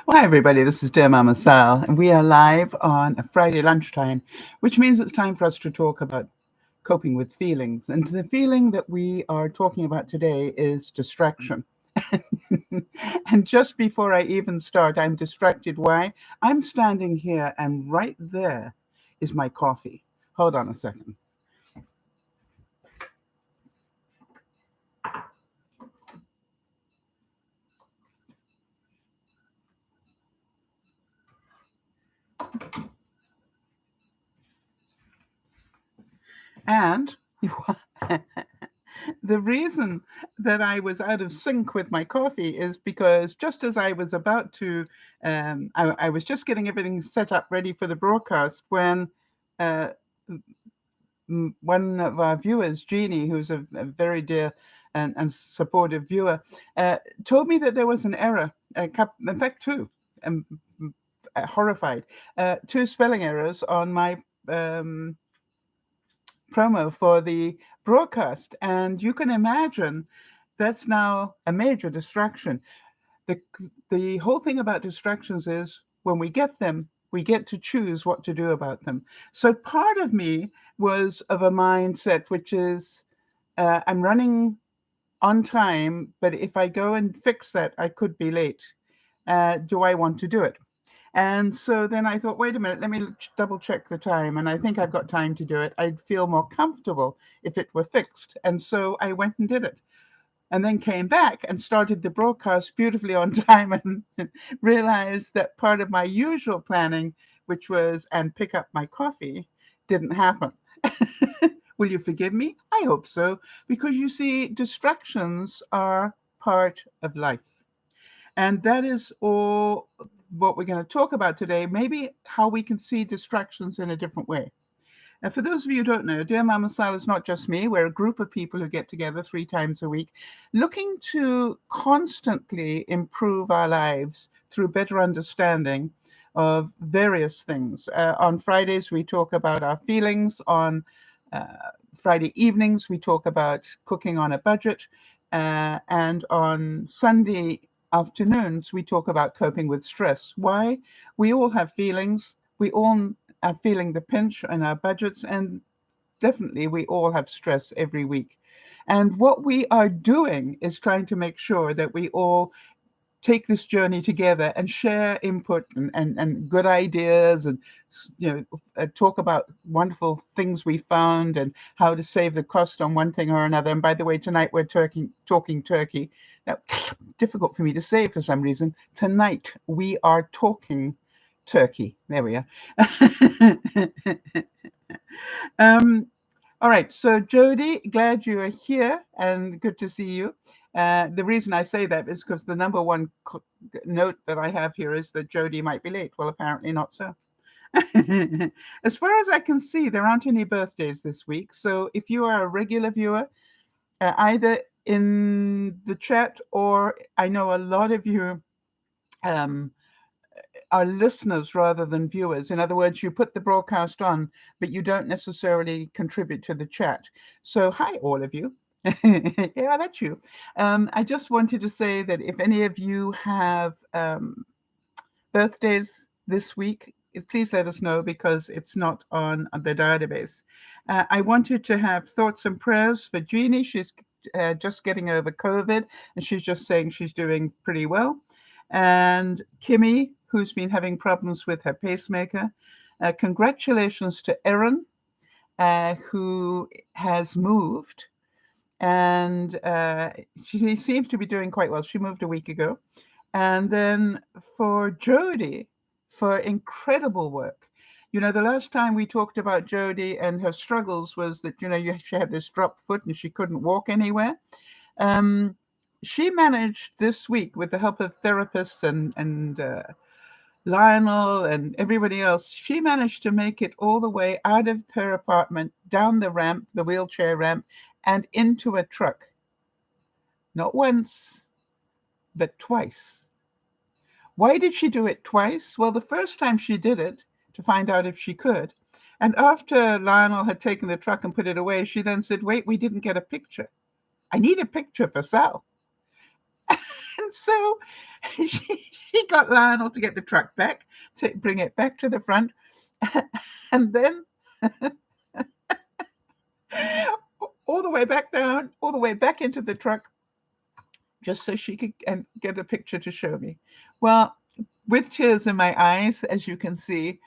Well, hi, everybody. This is DearMamaSal, and we are live on a Friday lunchtime, which means it's time for us to talk about coping with feelings. And the feeling that we are talking about today is distraction. And just before I even start, I'm distracted. Why? I'm standing here, and right there is my coffee. Hold on a second. And the reason that I was out of sync with my coffee is because just as I was about to, I was just getting everything set up ready for the broadcast when uh, one of our viewers, Jeannie, who's a very dear and supportive viewer, told me that there was an error, in fact, two. Um, Horrified, two spelling errors on my um, promo for the broadcast. And you can imagine that's now a major distraction. The, the whole thing about distractions is when we get them, we get to choose what to do about them. So part of me was of a mindset which is I'm running on time, but if I go and fix that, I could be late. Do I want to do it? And so then I thought, wait a minute, let me double check the time. And I think I've got time to do it. I'd feel more comfortable if it were fixed. And so I went and did it. And then came back and started the broadcast beautifully on time and realized that part of my usual planning, which was and pick up my coffee, didn't happen. Will you forgive me? I hope so. Because you see, distractions are part of life. And that is all what we're going to talk about today. Maybe how we can see distractions in a different way. And for those of you who don't know, Dear Mama Sal is not just me. We're a group of people who get together 3 times a week, looking to constantly improve our lives through better understanding of various things. On Fridays, we talk about our feelings. On uh, Friday evenings, we talk about cooking on a budget. And on Sunday afternoons, we talk about coping with stress. Why? We all have feelings. We all are feeling the pinch in our budgets, and definitely we all have stress every week. And what we are doing is trying to make sure that we all take this journey together and share input and good ideas and talk about wonderful things we found and how to save the cost on one thing or another. And by the way, tonight we're talking turkey. Now, difficult for me to say for some reason. Tonight we are talking turkey. There we are. um, all right. So, Jody, glad you are here and good to see you. The reason I say that is because the number one note that I have here is that Jody might be late. Well, apparently not so. As far as I can see, there aren't any birthdays this week. So, if you are a regular viewer, either in the chat or I know a lot of you um, are listeners rather than viewers. In other words, you put the broadcast on, but you don't necessarily contribute to the chat. So, hi, all of you. Yeah, that's you. I just wanted to say that if any of you have birthdays this week, please let us know because it's not on the database. I wanted to have thoughts and prayers for Jeannie. She's just getting over COVID, and she's just saying she's doing pretty well. And Kimmy, who's been having problems with her pacemaker. Congratulations to Erin, who has moved, and she seems to be doing quite well. She moved a week ago. And then for Jody, for incredible work. You know, the last time we talked about Jody and her struggles was that, she had this dropped foot and she couldn't walk anywhere. Um, she managed this week with the help of therapists and Lionel and everybody else, she managed to make it all the way out of her apartment, down the ramp, the wheelchair ramp, and into a truck. Not once, but twice. Why did she do it twice? Well, the first time she did it to find out if she could. And after Lionel had taken the truck and put it away, she then said, wait, we didn't get a picture. I need a picture for Sal. And So she got Lionel to get the truck back, to bring it back to the front, and then all the way back down, all the way back into the truck, just so she could get a picture to show me. Well, with tears in my eyes, as you can see,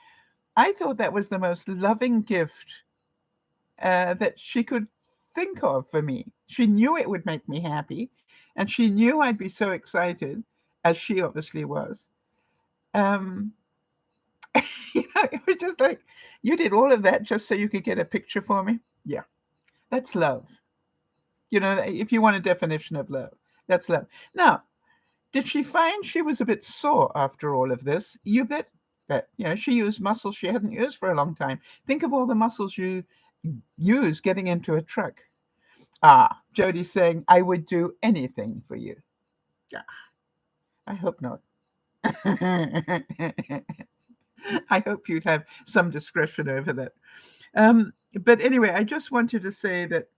I thought that was the most loving gift that she could think of for me. She knew it would make me happy, and she knew I'd be so excited, as she obviously was. Um, it was just like, you did all of that just so you could get a picture for me? Yeah, that's love. If you want a definition of love, that's love. Now, did she find she was a bit sore after all of this? You bet. But she used muscles she hadn't used for a long time. Think of all the muscles you use getting into a truck. Jody's saying, I would do anything for you. Yeah, I hope not. I hope you'd have some discretion over that. But anyway, I just wanted to say that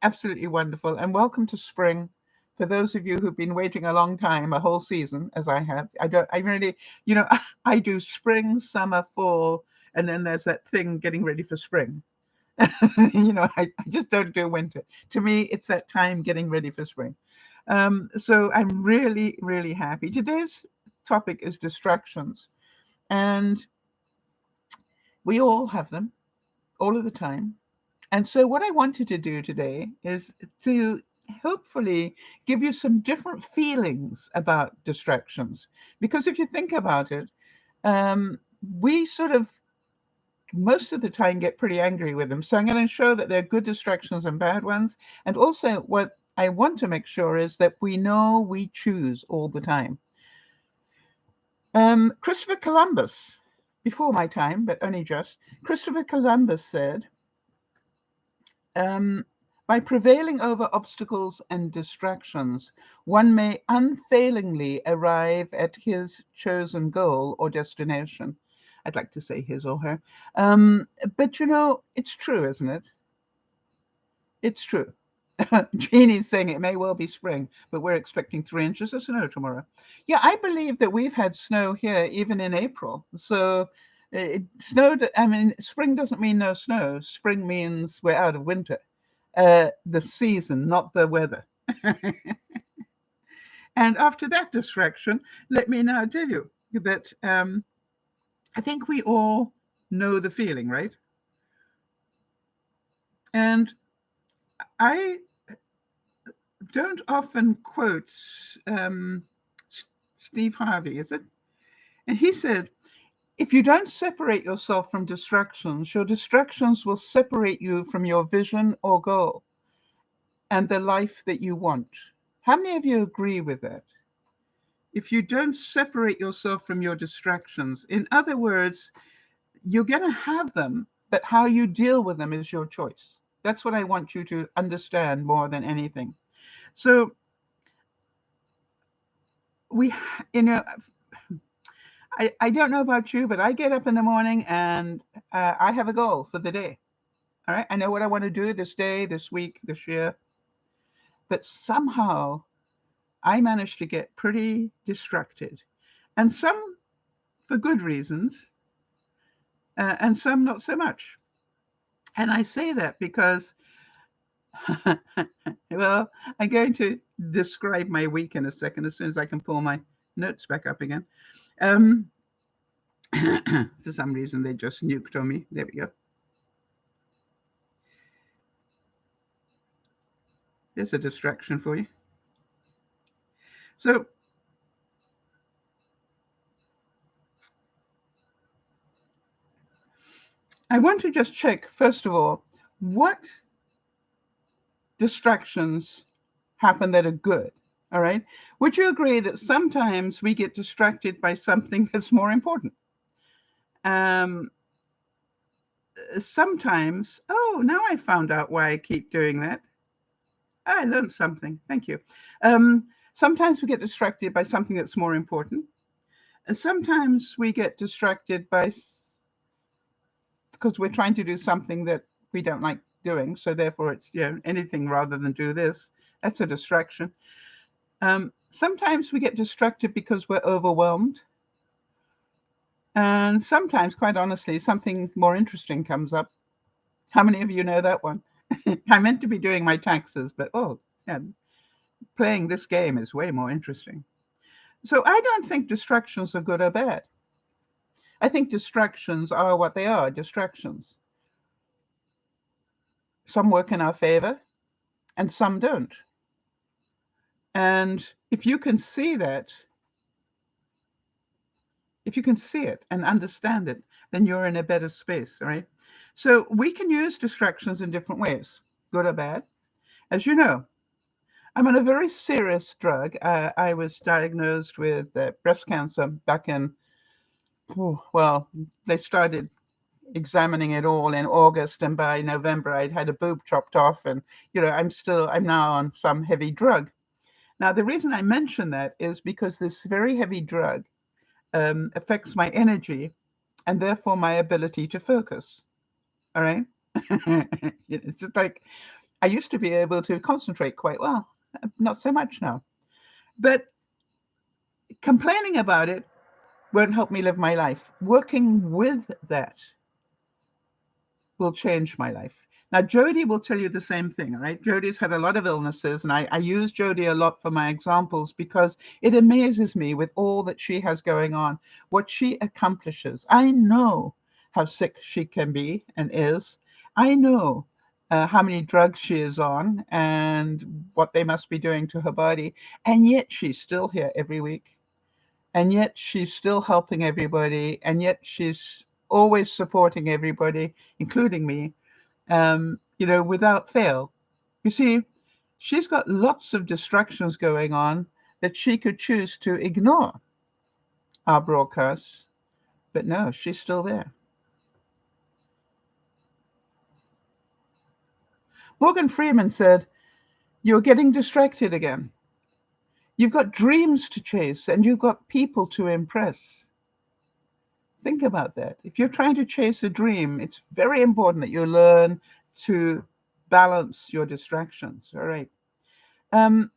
absolutely wonderful, and welcome to spring. For those of you who've been waiting a long time, a whole season, as I have, I really, I do spring, summer, fall, and then there's that thing getting ready for spring. I just don't do winter. To me, it's that time getting ready for spring. So I'm really, really happy. Today's topic is distractions, and we all have them all of the time. And so what I wanted to do today is to hopefully give you some different feelings about distractions. Because if you think about it, we sort of most of the time get pretty angry with them. So I'm going to show that there are good distractions and bad ones. And also what I want to make sure is that we know we choose all the time. Christopher Columbus, before my time, but only just, Christopher Columbus said, by prevailing over obstacles and distractions, one may unfailingly arrive at his chosen goal or destination. I'd like to say his or her. But it's true, isn't it? It's true. Jeannie's saying it may well be spring, but we're expecting 3 inches of snow tomorrow. Yeah, I believe that we've had snow here even in April. So spring doesn't mean no snow. Spring means we're out of winter. The season, not the weather. And after that distraction, let me now tell you that I think we all know the feeling, right? And I don't often quote Steve Harvey, is it? And he said, if you don't separate yourself from distractions, your distractions will separate you from your vision or goal and the life that you want. How many of you agree with that? If you don't separate yourself from your distractions, in other words, you're going to have them, but how you deal with them is your choice. That's what I want you to understand more than anything. So I don't know about you, but I get up in the morning and I have a goal for the day. All right. I know what I want to do this day, this week, this year. But somehow I managed to get pretty distracted. And some for good reasons, and some not so much. And I say that because, well, I'm going to describe my week in a second as soon as I can pull my notes back up again. For some reason, they just nuked on me. There we go. There's a distraction for you. So I want to just check, first of all, what distractions happen that are good. All right. Would you agree that sometimes we get distracted by something that's more important? Sometimes, now I found out why I keep doing that. I learned something. Thank you. Sometimes we get distracted by something that's more important. And sometimes we get distracted because we're trying to do something that we don't like doing. So therefore it's anything rather than do this. That's a distraction. Sometimes we get distracted because we're overwhelmed. And sometimes, quite honestly, something more interesting comes up. How many of you know that one? I meant to be doing my taxes, but oh, yeah, playing this game is way more interesting. So I don't think distractions are good or bad. I think distractions are what they are, distractions. Some work in our favor and some don't. And if you can see it and understand it, then you're in a better space, right? So we can use distractions in different ways, good or bad. As you know, I'm on a very serious drug. I was diagnosed with breast cancer back in, well, they started examining it all in August, and by November I'd had a boob chopped off, and I'm now on some heavy drug. Now, the reason I mention that is because this very heavy drug affects my energy and therefore my ability to focus. All right. It's just like I used to be able to concentrate quite well, not so much now. But complaining about it won't help me live my life. Working with that will change my life. Now, Jody will tell you the same thing, all right? Jody's had a lot of illnesses, and I use Jody a lot for my examples because it amazes me with all that she has going on, what she accomplishes. I know how sick she can be and is. I know how many drugs she is on and what they must be doing to her body. And yet she's still here every week. And yet she's still helping everybody. And yet she's always supporting everybody, including me, without fail. You see, she's got lots of distractions going on that she could choose to ignore our broadcasts, but no, she's still there. Morgan Freeman said, "You're getting distracted again. You've got dreams to chase and you've got people to impress." Think about that. If you're trying to chase a dream, it's very important that you learn to balance your distractions. All right. Um,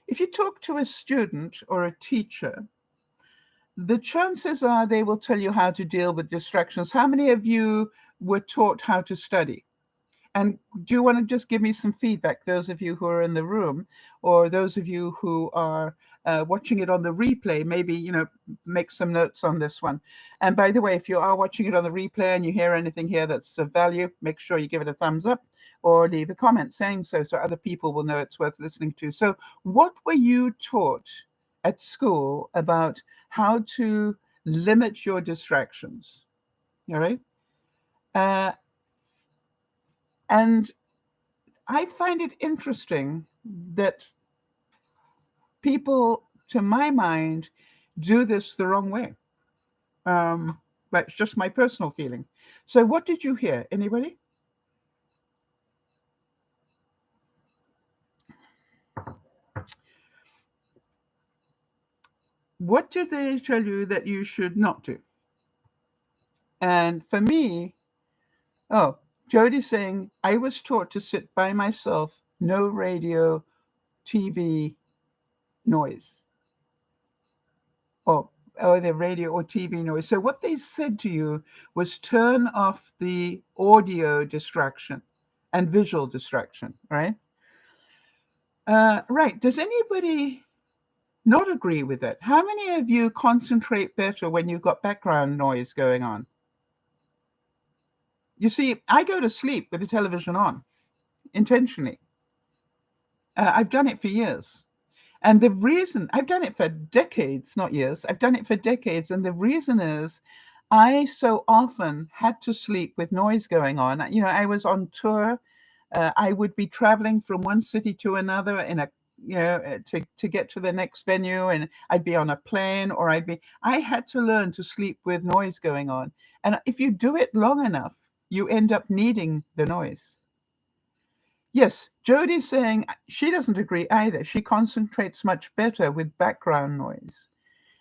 if you talk to a student or a teacher, the chances are they will tell you how to deal with distractions. How many of you were taught how to study? And do you want to just give me some feedback, those of you who are in the room, or those of you who are watching it on the replay, maybe, make some notes on this one. And by the way, if you are watching it on the replay and you hear anything here that's of value, make sure you give it a thumbs up or leave a comment saying so other people will know it's worth listening to. So what were you taught at school about how to limit your distractions? All right. Uh, and I find it interesting that people, to my mind, do this the wrong way. But it's just my personal feeling. So what did you hear? Anybody? What did they tell you that you should not do? And for me, oh, Jody's saying, I was taught to sit by myself, no radio, TV, noise. Or the radio or TV noise. So what they said to you was turn off the audio distraction and visual distraction, right? Right. Does anybody not agree with it? How many of you concentrate better when you've got background noise going on? You see, I go to sleep with the television on intentionally. I've done it for years. And the reason I've done it for decades, not years, I've done it for decades. And the reason is I so often had to sleep with noise going on. I was on tour. I would be traveling from one city to another to get to the next venue, and I'd be on a plane or I had to learn to sleep with noise going on. And if you do it long enough, you end up needing the noise. Yes, Jodie's saying she doesn't agree either. She concentrates much better with background noise.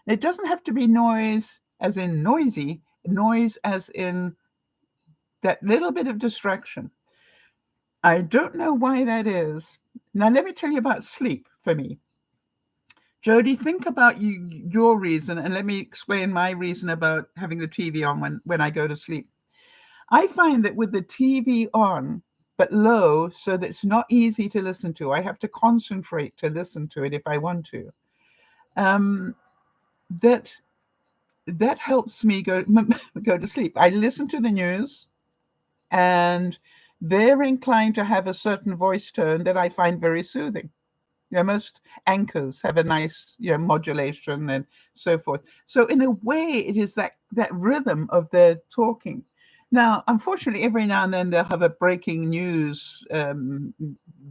It doesn't have to be noise as in noisy, noise as in that little bit of distraction. I don't know why that is. Now, let me tell you about sleep. for me. Jody, think about your reason, and let me explain my reason about having the TV on when I go to sleep. I find that with the TV on, but low, so that it's not easy to listen to, I have to concentrate to listen to it if I want to. Um, that that helps me go to sleep. I listen to the news, and they're inclined to have a certain voice tone that I find very soothing. Most anchors have a nice, modulation and so forth. So in a way, it is that rhythm of their talking. Now, unfortunately, every now and then they'll have a breaking news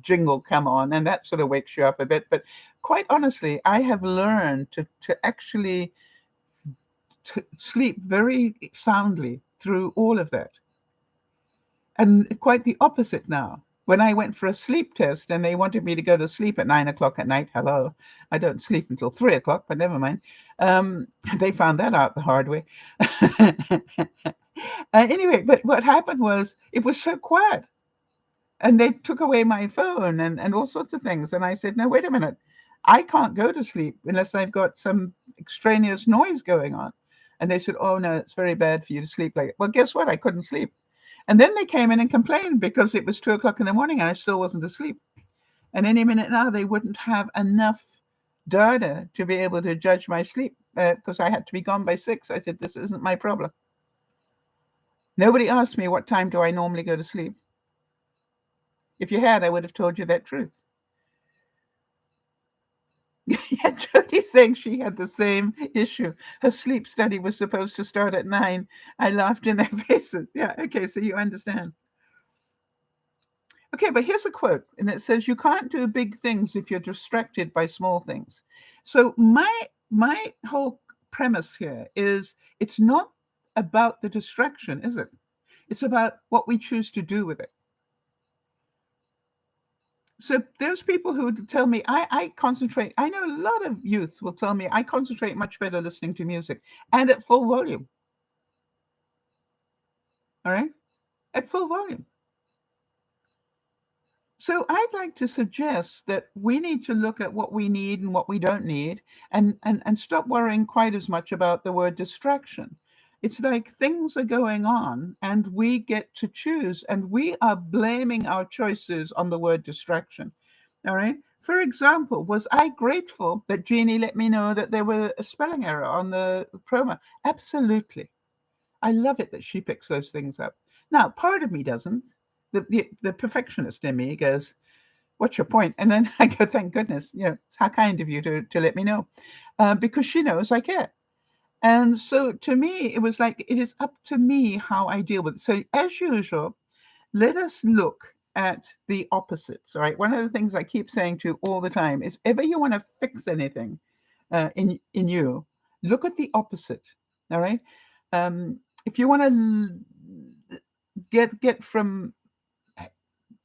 jingle come on, and that sort of wakes you up a bit. But quite honestly, I have learned to actually sleep very soundly through all of that. And quite the opposite now. When I went for a sleep test and they wanted me to go to sleep at 9 o'clock at night, hello, I don't sleep until 3 o'clock, but never mind. They found that out the hard way. Anyway, but what happened was it was so quiet, and they took away my phone and all sorts of things. And I said, no, wait a minute. I can't go to sleep unless I've got some extraneous noise going on. And they said, oh, no, it's very bad for you to sleep like that. Well, guess what? I couldn't sleep. And then they came in and complained because it was 2 o'clock in the morning and I still wasn't asleep. And any minute now, they wouldn't have enough data to be able to judge my sleep because I had to be gone by 6. I said, this isn't my problem. Nobody asked me what time do I normally go to sleep. If you had, I would have told you that truth. Yeah, Jody's saying she had the same issue. Her sleep study was supposed to start at 9. I laughed in their faces. Yeah, okay, so you understand. Okay, but here's a quote, and it says, "You can't do big things if you're distracted by small things." So my whole premise here is it's not about the distraction, is it? It's about what we choose to do with it. So there's people who would tell me I concentrate. I know a lot of youth will tell me I concentrate much better listening to music and at full volume. All right, at full volume. So I'd like to suggest that we need to look at what we need and what we don't need, and stop worrying quite as much about the word distraction. It's like things are going on and we get to choose, and we are blaming our choices on the word distraction. All right. For example, was I grateful that Jeannie let me know that there were a spelling error on the promo? Absolutely. I love it that she picks those things up. Now, part of me doesn't. The perfectionist in me goes, what's your point? And then I go, thank goodness, it's how kind of you to let me know, because she knows I care. And so to me, it was like, it is up to me how I deal with it. So as usual, let us look at the opposites. All right. One of the things I keep saying to you all the time is, if ever you want to fix anything in you, look at the opposite. All right. If you want to get from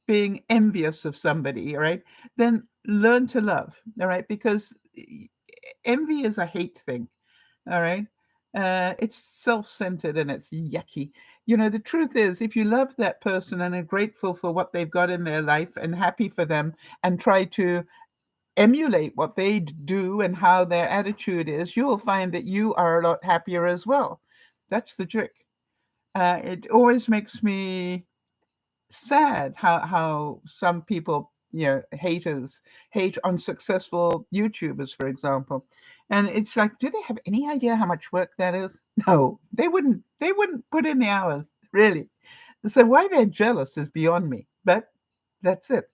being envious of somebody, all right, then learn to love. All right, because envy is a hate thing. All right. It's self-centered and it's yucky. The truth is, if you love that person and are grateful for what they've got in their life and happy for them, and try to emulate what they do and how their attitude is, you will find that you are a lot happier as well. That's the trick. It always makes me sad how some people, haters hate on successful YouTubers, for example. And it's like, do they have any idea how much work that is? No, they wouldn't put in the hours, really. So why they're jealous is beyond me, but that's it.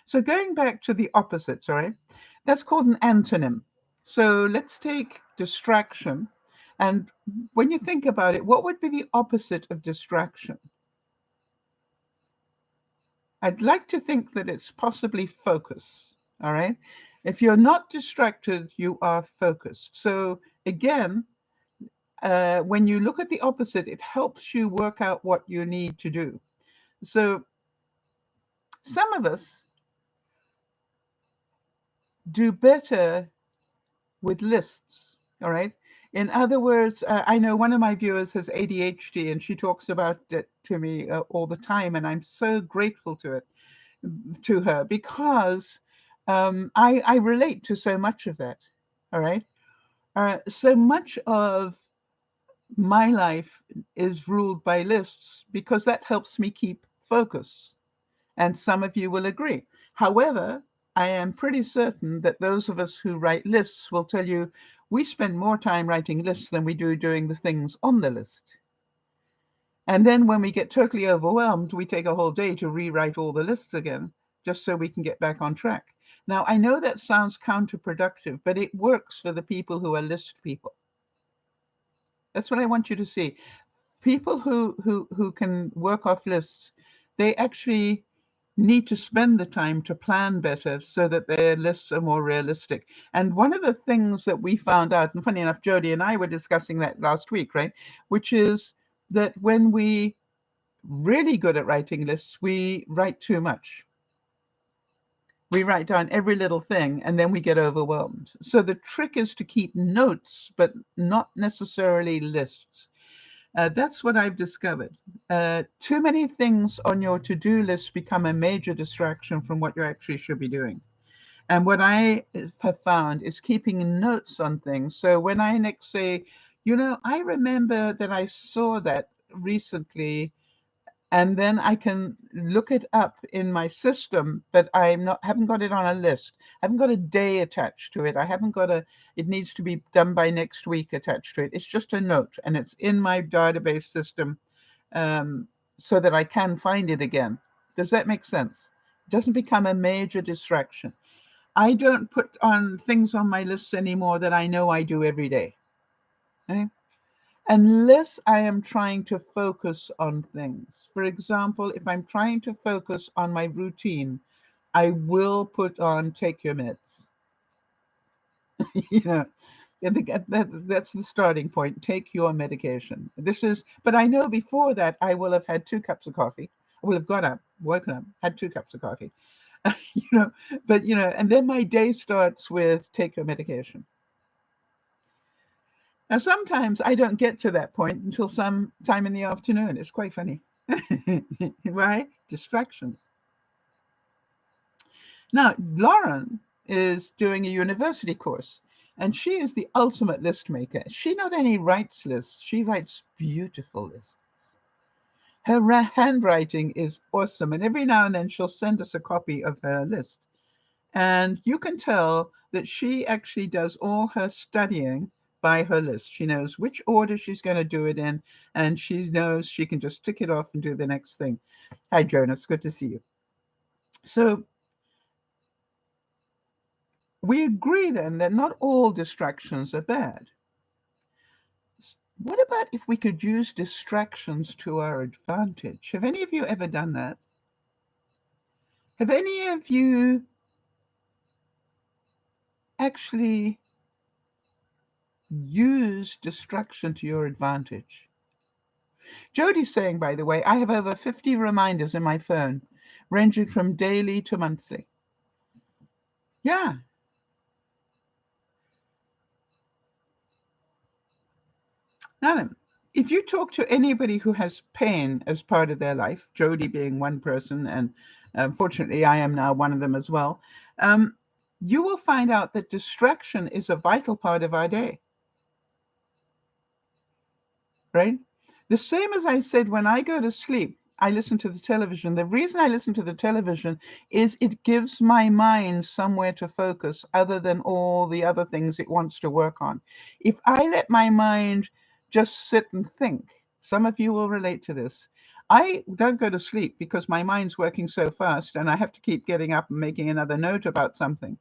So going back to the opposite, sorry, that's called an antonym. So let's take distraction, and when you think about it, what would be the opposite of distraction? I'd like to think that it's possibly focus. All right. If you're not distracted, you are focused. So again, when you look at the opposite, it helps you work out what you need to do. So some of us do better with lists. All right. In other words, I know one of my viewers has ADHD, and she talks about it to me all the time, and I'm so grateful to her, because I relate to so much of that. All right. So much of my life is ruled by lists because that helps me keep focus. And some of you will agree. However, I am pretty certain that those of us who write lists will tell you we spend more time writing lists than we do doing the things on the list. And then when we get totally overwhelmed, we take a whole day to rewrite all the lists again, just so we can get back on track. Now, I know that sounds counterproductive, but it works for the people who are list people. That's what I want you to see. People who can work off lists, they actually need to spend the time to plan better so that their lists are more realistic. And one of the things that we found out, and funny enough, Jody and I were discussing that last week, right? Which is that when we really good at writing lists, we write too much. We write down every little thing and then we get overwhelmed. So the trick is to keep notes, but not necessarily lists. That's what I've discovered. Too many things on your to-do list become a major distraction from what you actually should be doing. And what I have found is keeping notes on things. So when I next say, I remember that I saw that recently, and then I can look it up in my system, but haven't got it on a list. I haven't got a day attached to it. I haven't got it needs to be done by next week attached to it. It's just a note, and it's in my database system, so that I can find it again. Does that make sense? It doesn't become a major distraction. I don't put on things on my lists anymore that I know I do every day. Okay? Unless I am trying to focus on things. For example, if I'm trying to focus on my routine, I will put on take your meds. you know, that's the starting point. Take your medication. But I know before that I will have had 2 cups of coffee. I will have got up, woken up, had 2 cups of coffee. you know, and then my day starts with take your medication. Now, sometimes I don't get to that point until some time in the afternoon. It's quite funny. Why? Distractions. Now, Lauren is doing a university course, and she is the ultimate list maker. She not only writes lists, she writes beautiful lists. Her handwriting is awesome, and every now and then she'll send us a copy of her list. And you can tell that she actually does all her studying by her list. She knows which order she's going to do it in, and she knows she can just tick it off and do the next thing. Hi, Jonas. Good to see you. So we agree then that not all distractions are bad. What about if we could use distractions to our advantage? Have any of you ever done that? Have any of you actually use distraction to your advantage? Jody's saying, by the way, I have over 50 reminders in my phone, ranging from daily to monthly. Yeah. Now then, if you talk to anybody who has pain as part of their life, Jody being one person, and unfortunately I am now one of them as well, you will find out that distraction is a vital part of our day. Right? The same as I said, when I go to sleep, I listen to the television. The reason I listen to the television is it gives my mind somewhere to focus other than all the other things it wants to work on. If I let my mind just sit and think, some of you will relate to this. I don't go to sleep because my mind's working so fast and I have to keep getting up and making another note about something.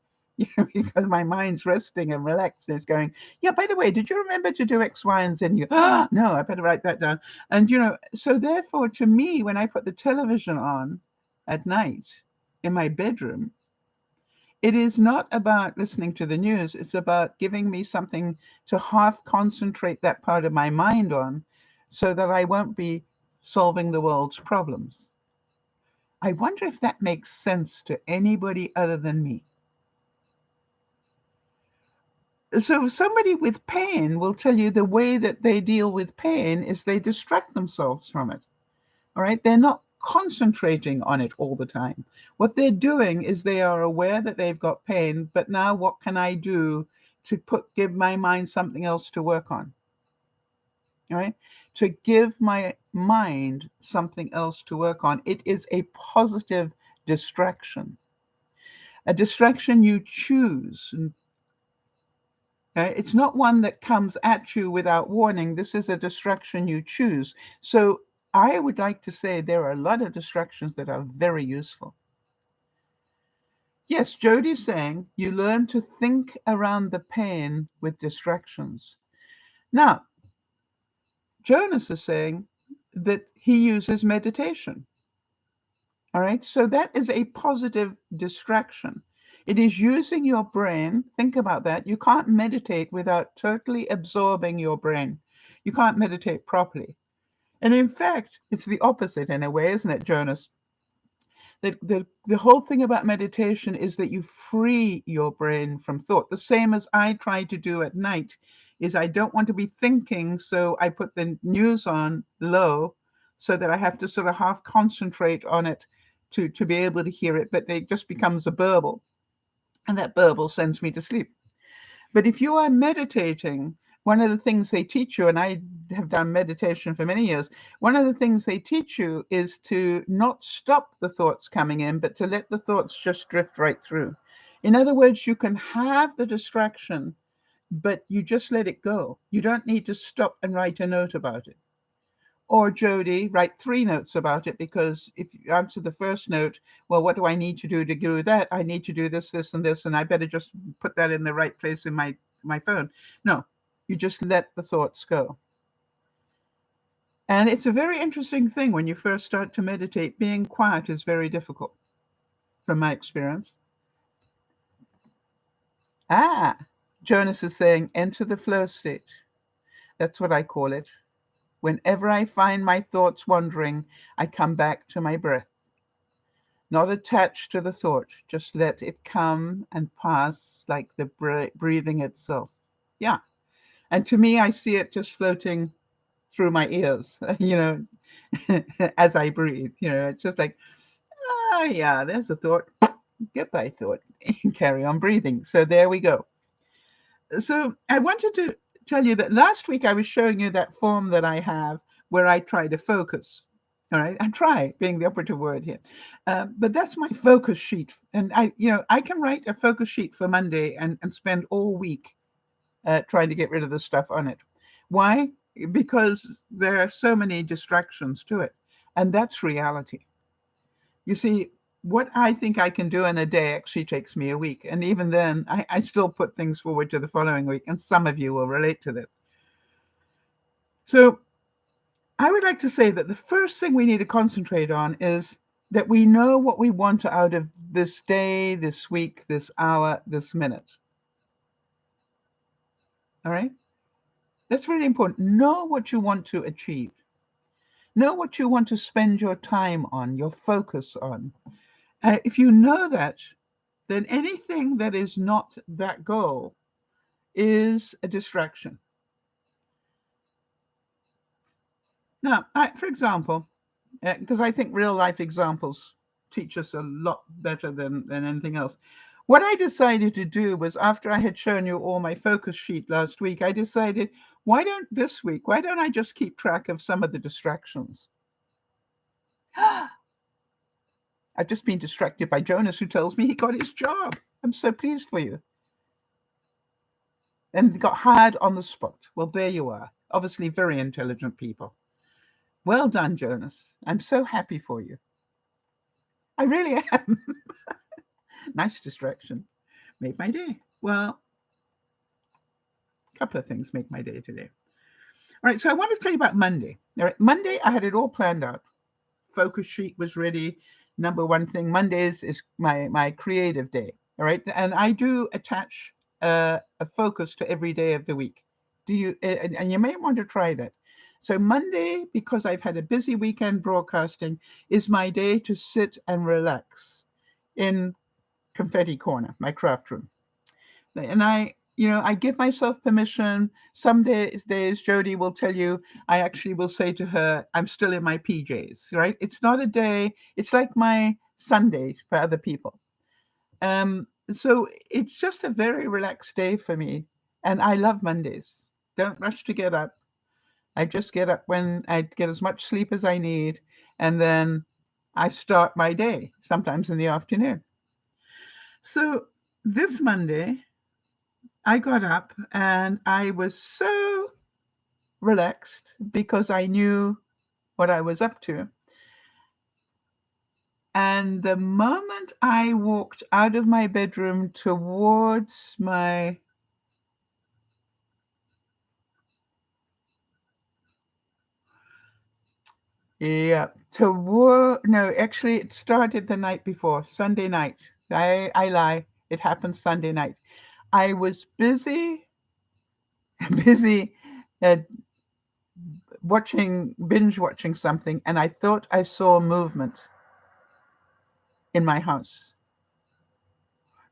Because my mind's resting and relaxed and it's going, yeah, by the way, did you remember to do X, Y, and Z? And no, I better write that down. And, so therefore, to me, when I put the television on at night in my bedroom, it is not about listening to the news. It's about giving me something to half concentrate that part of my mind on so that I won't be solving the world's problems. I wonder if that makes sense to anybody other than me. So somebody with pain will tell you the way that they deal with pain is they distract themselves from it. All right. They're not concentrating on it all the time. What they're doing is they are aware that they've got pain, but now what can I do to give my mind something else to work on? All right? To give my mind something else to work on. It is a positive distraction. A distraction you choose. It's not one that comes at you without warning. This is a distraction you choose. So I would like to say there are a lot of distractions that are very useful. Yes, Jody's saying you learn to think around the pain with distractions. Now, Jonas is saying that he uses meditation. All right, so that is a positive distraction. It is using your brain. Think about that. You can't meditate without totally absorbing your brain. You can't meditate properly. And in fact, it's the opposite in a way, isn't it, Jonas? The whole thing about meditation is that you free your brain from thought. The same as I try to do at night is I don't want to be thinking, so I put the news on low so that I have to sort of half concentrate on it to be able to hear it, but it just becomes a burble. And that burble sends me to sleep. But if you are meditating, one of the things they teach you, and I have done meditation for many years, one of the things they teach you is to not stop the thoughts coming in, but to let the thoughts just drift right through. In other words, you can have the distraction, but you just let it go. You don't need to stop and write a note about it. Or Jody, write 3 notes about it, because if you answer the first note, well, what do I need to do that? I need to do this, this, and this, and I better just put that in the right place in my phone. No, you just let the thoughts go. And it's a very interesting thing when you first start to meditate. Being quiet is very difficult, from my experience. Jonas is saying, enter the flow state. That's what I call it. Whenever I find my thoughts wandering, I come back to my breath. Not attached to the thought, just let it come and pass like the breathing itself. Yeah. And to me, I see it just floating through my ears, as I breathe. It's just like, oh, yeah, there's a thought. Goodbye, thought. Carry on breathing. So there we go. So I wanted to tell you that last week I was showing you that form that I have where I try to focus. All right, I try being the operative word here, but that's my focus sheet, and I can write a focus sheet for Monday and spend all week trying to get rid of the stuff on it. Why? Because there are so many distractions to it, and that's reality. You see, what I think I can do in a day actually takes me a week. And even then, I still put things forward to the following week. And some of you will relate to that. So I would like to say that the first thing we need to concentrate on is that we know what we want out of this day, this week, this hour, this minute. All right? That's really important. Know what you want to achieve. Know what you want to spend your time on, your focus on. If you know that, then anything that is not that goal is a distraction. Now, for example, because I think real life examples teach us a lot better than anything else. What I decided to do was, after I had shown you all my focus sheet last week, I decided, why don't I just keep track of some of the distractions? I've just been distracted by Jonas, who tells me he got his job. I'm so pleased for you. And got hired on the spot. Well, there you are. Obviously very intelligent people. Well done, Jonas. I'm so happy for you. I really am. Nice distraction. Made my day. Well, a couple of things make my day today. All right, so I want to tell you about Monday. All right, Monday, I had it all planned out. Focus sheet was ready. Number one thing, Mondays is my creative day. All right, and I do attach a focus to every day of the week. And you may want to try that. So Monday, because I've had a busy weekend broadcasting, is my day to sit and relax in Confetti Corner, my craft room. And I I give myself permission. Some days Jody will tell you, I actually will say to her, I'm still in my PJs, right? It's not a day. It's like my Sunday for other people. So it's just a very relaxed day for me. And I love Mondays. Don't rush to get up. I just get up when I get as much sleep as I need. And then I start my day, sometimes in the afternoon. So this Monday, I got up and I was so relaxed because I knew what I was up to. And the moment I walked out of my bedroom towards my yeah, toward no, actually it started the night before, Sunday night. I lie. It happened Sunday night. I was busy busy uh, binge watching something, and I thought I saw movement in my house.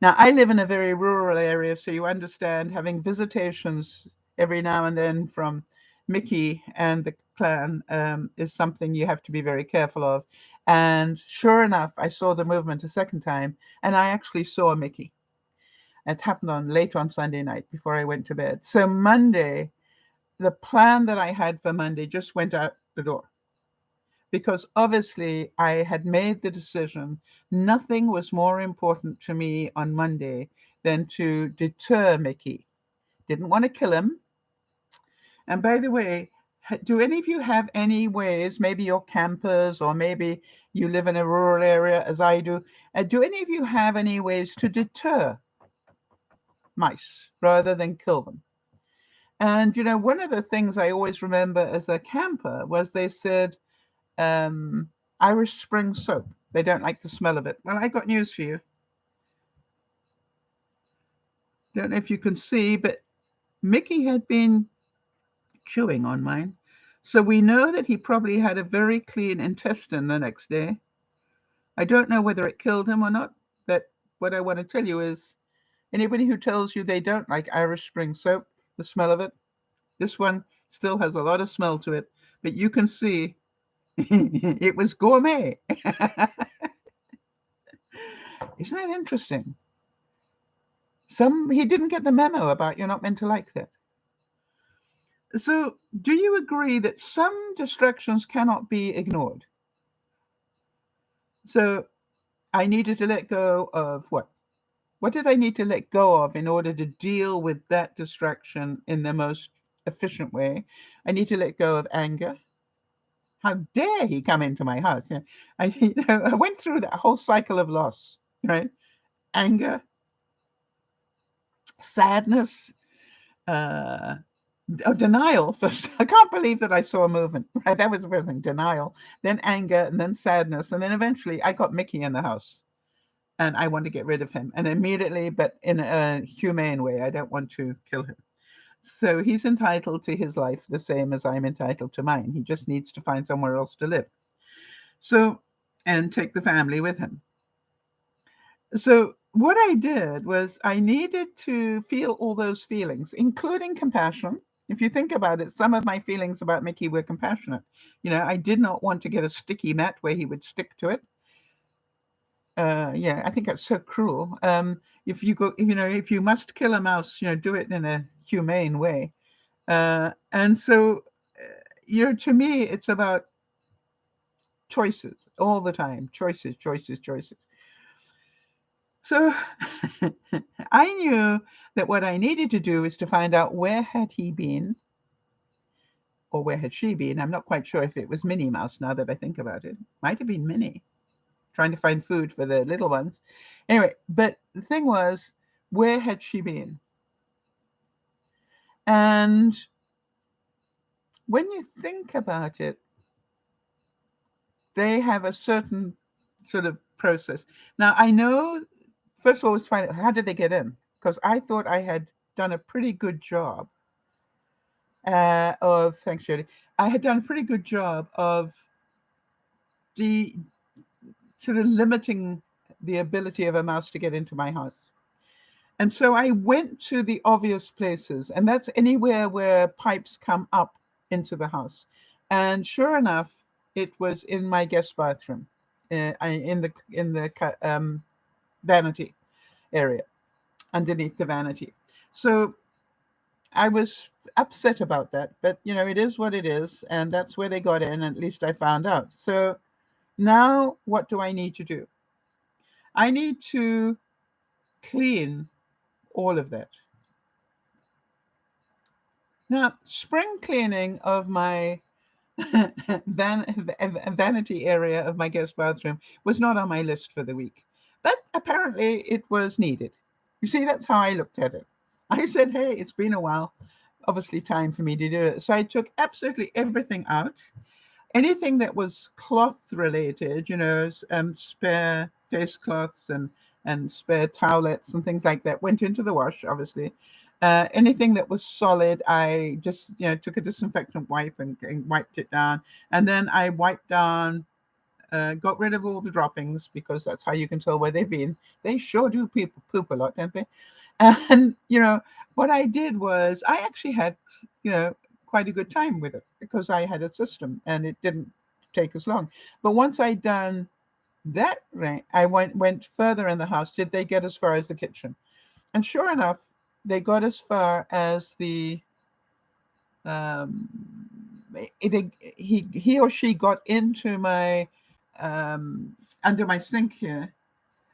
Now, I live in a very rural area, so you understand having visitations every now and then from Mickey and the clan is something you have to be very careful of. And sure enough, I saw the movement a second time, and I actually saw Mickey. It happened late on Sunday night before I went to bed. So Monday, the plan that I had for Monday just went out the door because obviously I had made the decision. Nothing was more important to me on Monday than to deter Mickey. Didn't want to kill him. And by the way, do any of you have any ways, maybe you're campers or maybe you live in a rural area as I do, do any of you have any ways to deter mice rather than kill them? And one of the things I always remember as a camper was they said, um, Irish Spring soap. They don't like the smell of it. Well, I got news for you. Don't know if you can see, but Mickey had been chewing on mine. So we know that he probably had a very clean intestine the next day. I don't know whether it killed him or not, but what I want to tell you is anybody who tells you they don't like Irish Spring soap, the smell of it, this one still has a lot of smell to it, but you can see it was gourmet. Isn't that interesting? He didn't get the memo about you're not meant to like that. So, do you agree that some distractions cannot be ignored? So, I needed to let go of what? What did I need to let go of in order to deal with that distraction in the most efficient way? I need to let go of anger. How dare he come into my house? I went through that whole cycle of loss, right? Anger, sadness, uh, denial first. I can't believe that I saw a movement. Right, that was the first thing. Denial, then anger, and then sadness, and then eventually I got Mickey in the house, and I want to get rid of him, and immediately, but in a humane way. I don't want to kill him. So he's entitled to his life the same as I'm entitled to mine. He just needs to find somewhere else to live. So, and take the family with him. So what I did was I needed to feel all those feelings, including compassion. If you think about it, some of my feelings about Mickey were compassionate. I did not want to get a sticky mat where he would stick to it. Yeah, I think that's so cruel. If you go, if you must kill a mouse, do it in a humane way. And so, to me, it's about choices all the time. Choices, choices, choices. So I knew that what I needed to do is to find out where had he been or where had she been. I'm not quite sure if it was Minnie Mouse now that I think about it. Might have been Minnie trying to find food for the little ones. Anyway, but the thing was, where had she been? And when you think about it, they have a certain sort of process. Now, I know, first of all, was find out how did they get in? Because I thought I had done a pretty good job thanks, Jody. I had done a pretty good job of the sort of limiting the ability of a mouse to get into my house. And so I went to the obvious places, and that's anywhere where pipes come up into the house. And sure enough, it was in my guest bathroom, in the vanity area, underneath the vanity. So I was upset about that, but it is what it is, and that's where they got in. At least I found out. So now, what do I need to do? I need to clean all of that. Now, spring cleaning of my vanity area of my guest bathroom was not on my list for the week, but apparently it was needed. You see, that's how I looked at it. I said, hey, it's been a while. Obviously, time for me to do it. So I took absolutely everything out. Anything that was cloth related, spare face cloths and spare towelettes and things like that went into the wash, obviously. Anything that was solid, I just took a disinfectant wipe and wiped it down, and then I wiped down, got rid of all the droppings, because that's how you can tell where they've been. They sure do poop a lot, don't they? And what I did was I actually had quite a good time with it, because I had a system and it didn't take as long. But once I'd done that, right, I went further in the house. Did they get as far as the kitchen? And sure enough, they got as far as the um, he or she got into my under my sink here,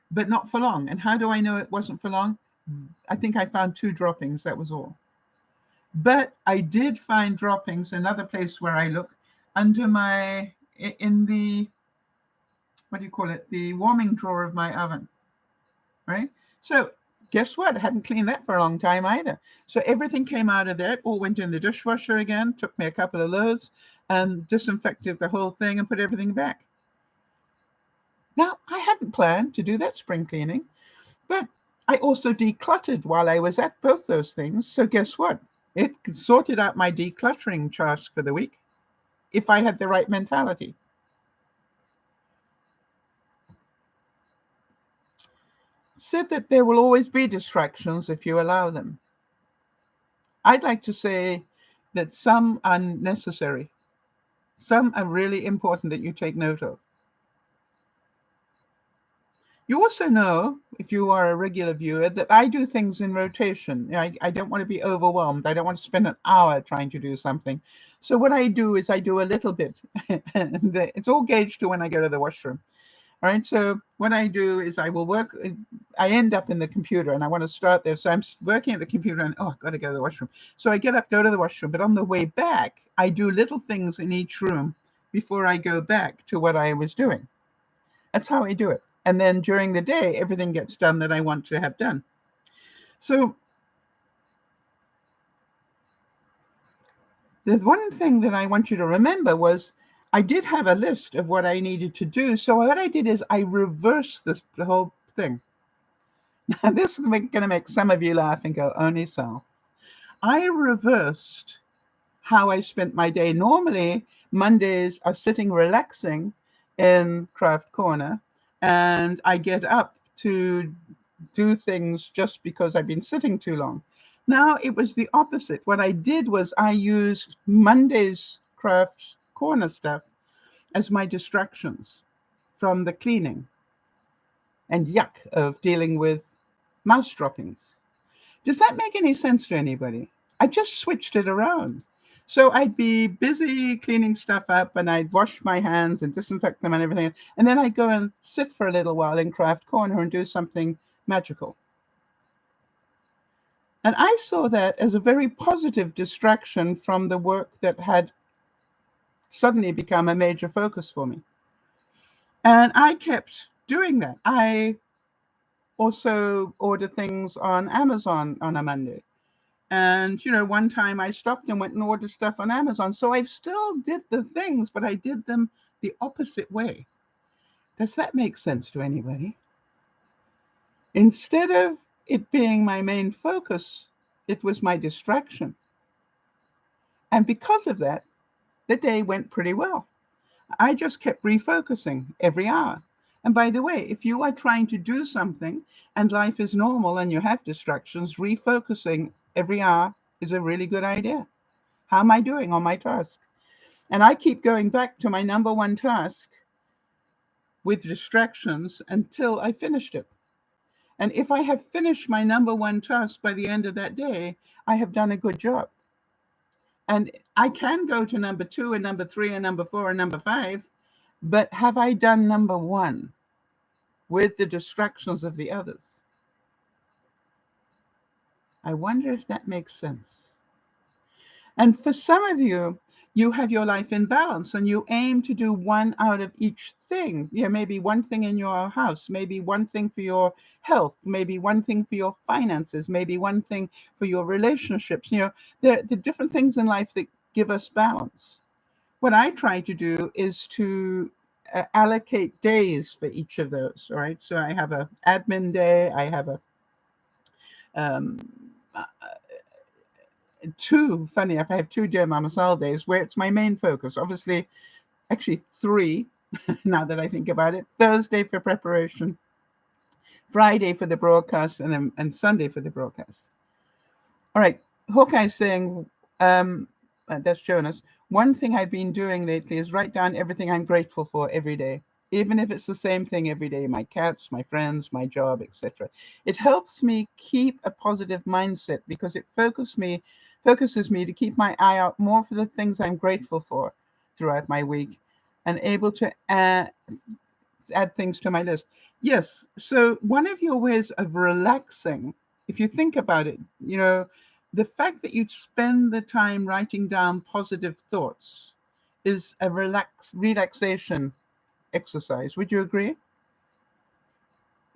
but not for long. And how do I know it wasn't for long? I think I found 2 droppings. That was all. But I did find droppings, another place where I look, under in the, what do you call it? The warming drawer of my oven, right? So guess what? I hadn't cleaned that for a long time either. So everything came out of there. It all went in the dishwasher again. Took me a couple of loads and disinfected the whole thing and put everything back. Now, I hadn't planned to do that spring cleaning, but I also decluttered while I was at both those things. So guess what? It sorted out my decluttering task for the week if I had the right mentality. Said that there will always be distractions if you allow them. I'd like to say that some are necessary. Some are really important that you take note of. You also know, if you are a regular viewer, that I do things in rotation. I don't want to be overwhelmed. I don't want to spend an hour trying to do something. So what I do is I do a little bit. It's all gauged to when I go to the washroom. All right. So what I do is I will work. I end up in the computer and I want to start there. So I'm working at the computer and, oh, I've got to go to the washroom. So I get up, go to the washroom. But on the way back, I do little things in each room before I go back to what I was doing. That's how I do it. And then during the day, everything gets done that I want to have done. So the one thing that I want you to remember was I did have a list of what I needed to do. So what I did is I reversed the whole thing. Now, this is going to make some of you laugh and go, only so. I reversed how I spent my day. Normally, Mondays are sitting relaxing in Craft Corner, and I get up to do things just because I've been sitting too long. Now it was the opposite. What I did was I used Monday's Craft Corner stuff as my distractions from the cleaning and yuck of dealing with mouse droppings. Does that make any sense to anybody? I just switched it around. So I'd be busy cleaning stuff up and I'd wash my hands and disinfect them and everything. And then I'd go and sit for a little while in Craft Corner and do something magical. And I saw that as a very positive distraction from the work that had suddenly become a major focus for me. And I kept doing that. I also order things on Amazon on a Monday. And, one time I stopped and went and ordered stuff on Amazon. So I still did the things, but I did them the opposite way. Does that make sense to anybody? Instead of it being my main focus, it was my distraction. And because of that, the day went pretty well. I just kept refocusing every hour. And by the way, if you are trying to do something and life is normal and you have distractions, refocusing every hour is a really good idea. How am I doing on my task? And I keep going back to my number one task with distractions until I finished it. And if I have finished my number one task by the end of that day, I have done a good job. And I can go to number two and number three and number four and number five, but have I done number one with the distractions of the others? I wonder if that makes sense. And for some of you, you have your life in balance and you aim to do one out of each thing. Maybe one thing in your house, maybe one thing for your health, maybe one thing for your finances, maybe one thing for your relationships. There are different things in life that give us balance. What I try to do is to allocate days for each of those. All right. So I have an admin day. I have a um, funny enough, I have two DearMamaSal days where it's my main focus. Obviously, actually three, now that I think about it. Thursday for preparation, Friday for the broadcast, and Sunday for the broadcast. All right, Hawkeye's saying, that's Jonas, one thing I've been doing lately is write down everything I'm grateful for every day, even if it's the same thing every day, my cats, my friends, my job, etc. It helps me keep a positive mindset because it focuses me to keep my eye out more for the things I'm grateful for throughout my week and able to add things to my list. Yes, so one of your ways of relaxing, if you think about it, the fact that you spend the time writing down positive thoughts is a relaxation exercise. Would you agree?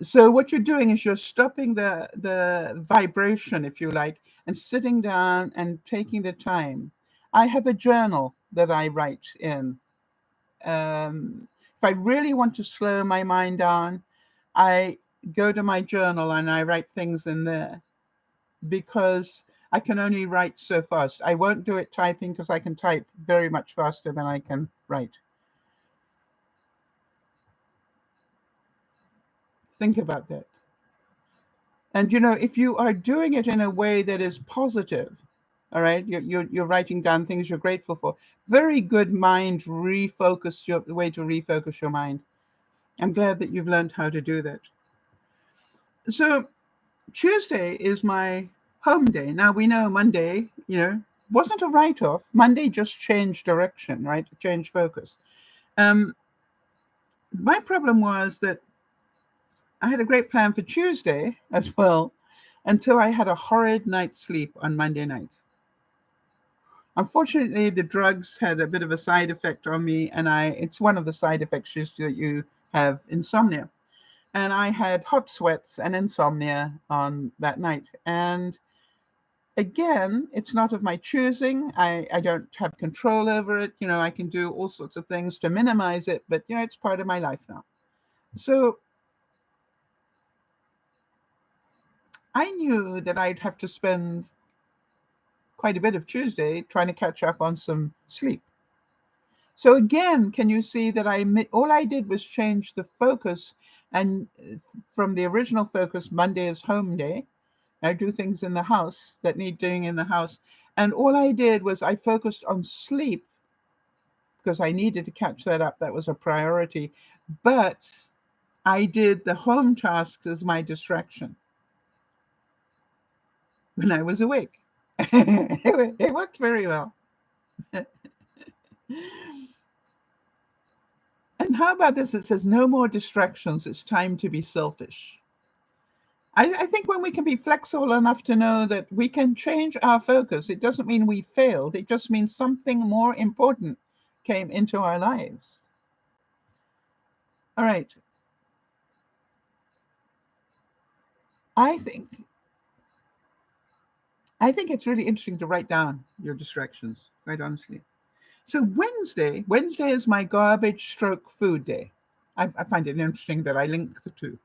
So what you're doing is you're stopping the vibration, if you like, and sitting down and taking the time. I have a journal that I write in. If I really want to slow my mind down, I go to my journal and I write things in there because I can only write so fast. I won't do it typing because I can type very much faster than I can write. Think about that. And if you are doing it in a way that is positive, all right, you're writing down things you're grateful for. Very good mind refocus your way to refocus your mind. I'm glad that you've learned how to do that. So Tuesday is my home day. Now we know Monday, wasn't a write-off. Monday just changed direction, right? Changed focus. My problem was that I had a great plan for Tuesday as well until I had a horrid night's sleep on Monday night. Unfortunately, the drugs had a bit of a side effect on me, and it's one of the side effects is that you have insomnia. And I had hot sweats and insomnia on that night. And again, it's not of my choosing. I don't have control over it. I can do all sorts of things to minimize it, but it's part of my life now. So I knew that I'd have to spend quite a bit of Tuesday trying to catch up on some sleep. So again, can you see that all I did was change the focus, and from the original focus, Monday is home day. I do things in the house that need doing in the house. And all I did was I focused on sleep because I needed to catch that up. That was a priority. But I did the home tasks as my distraction when I was awake. It worked very well. And how about this? It says, no more distractions. It's time to be selfish. I think when we can be flexible enough to know that we can change our focus, it doesn't mean we failed. It just means something more important came into our lives. All right. I think it's really interesting to write down your distractions, quite honestly. So Wednesday is my garbage stroke food day. I find it interesting that I link the two.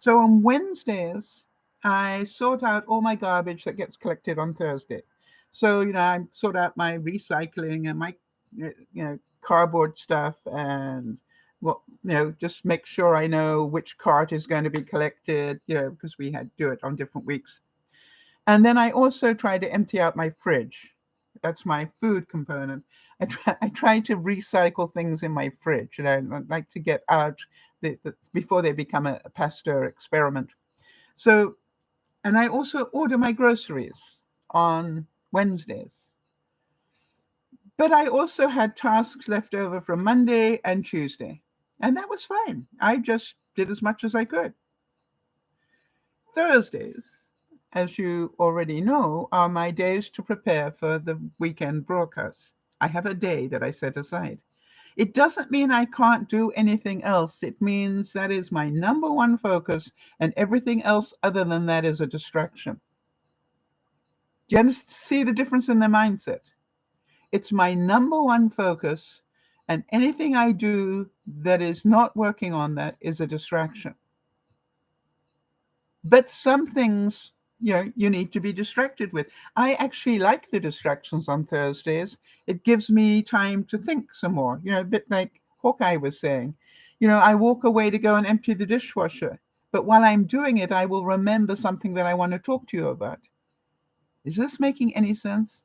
So on Wednesdays, I sort out all my garbage that gets collected on Thursday. So, I sort out my recycling and my, cardboard stuff and Well, just make sure I know which cart is going to be collected, because we had to do it on different weeks. And then I also try to empty out my fridge. That's my food component. I try to recycle things in my fridge. I'd like to get out before they become a Pasteur experiment. So, and I also order my groceries on Wednesdays. But I also had tasks left over from Monday and Tuesday. And that was fine. I just did as much as I could. Thursdays, as you already know, are my days to prepare for the weekend broadcasts. I have a day that I set aside. It doesn't mean I can't do anything else. It means that is my number one focus, and everything else other than that is a distraction. Do you see the difference in the mindset? It's my number one focus, and anything I do that is not working on that is a distraction. But some things, you need to be distracted with. I actually like the distractions on Thursdays. It gives me time to think some more, a bit like Hawkeye was saying. I walk away to go and empty the dishwasher, but while I'm doing it, I will remember something that I want to talk to you about. Is this making any sense?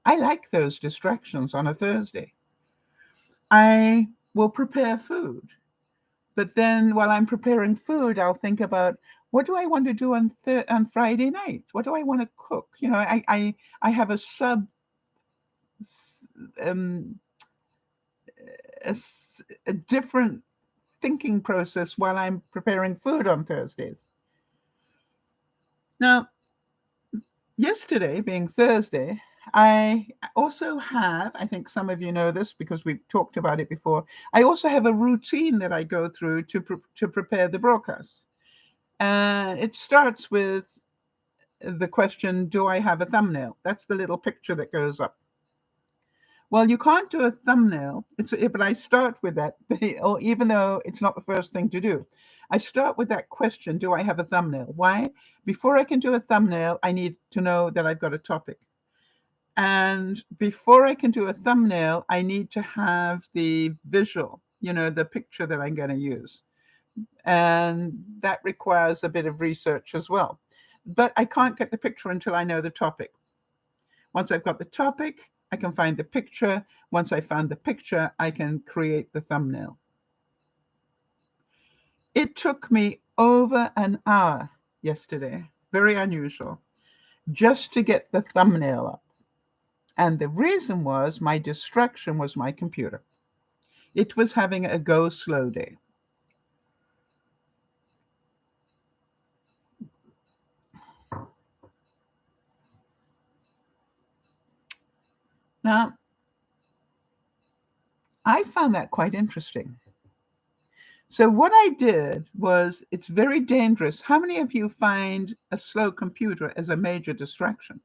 I like those distractions on a Thursday. I will prepare food. But then while I'm preparing food, I'll think about, what do I want to do on Friday night? What do I want to cook? I have a um, a different thinking process while I'm preparing food on Thursdays. Now, yesterday being Thursday, I also have, I think some of you know this because we've talked about it before, I also have a routine that I go through to prepare the broadcast. And it starts with the question, do I have a thumbnail? That's the little picture that goes up. Well, you can't do a thumbnail, but I start with that, even though it's not the first thing to do. I start with that question, do I have a thumbnail? Why? Before I can do a thumbnail, I need to know that I've got a topic. And before I can do a thumbnail, I need to have the visual, the picture that I'm going to use. And that requires a bit of research as well. But I can't get the picture until I know the topic. Once I've got the topic, I can find the picture. Once I found the picture, I can create the thumbnail. It took me over an hour yesterday, very unusual, just to get the thumbnail up. And the reason was my distraction was my computer. It was having a go slow day. Now, I found that quite interesting. So what I did was, it's very dangerous. How many of you find a slow computer as a major distraction?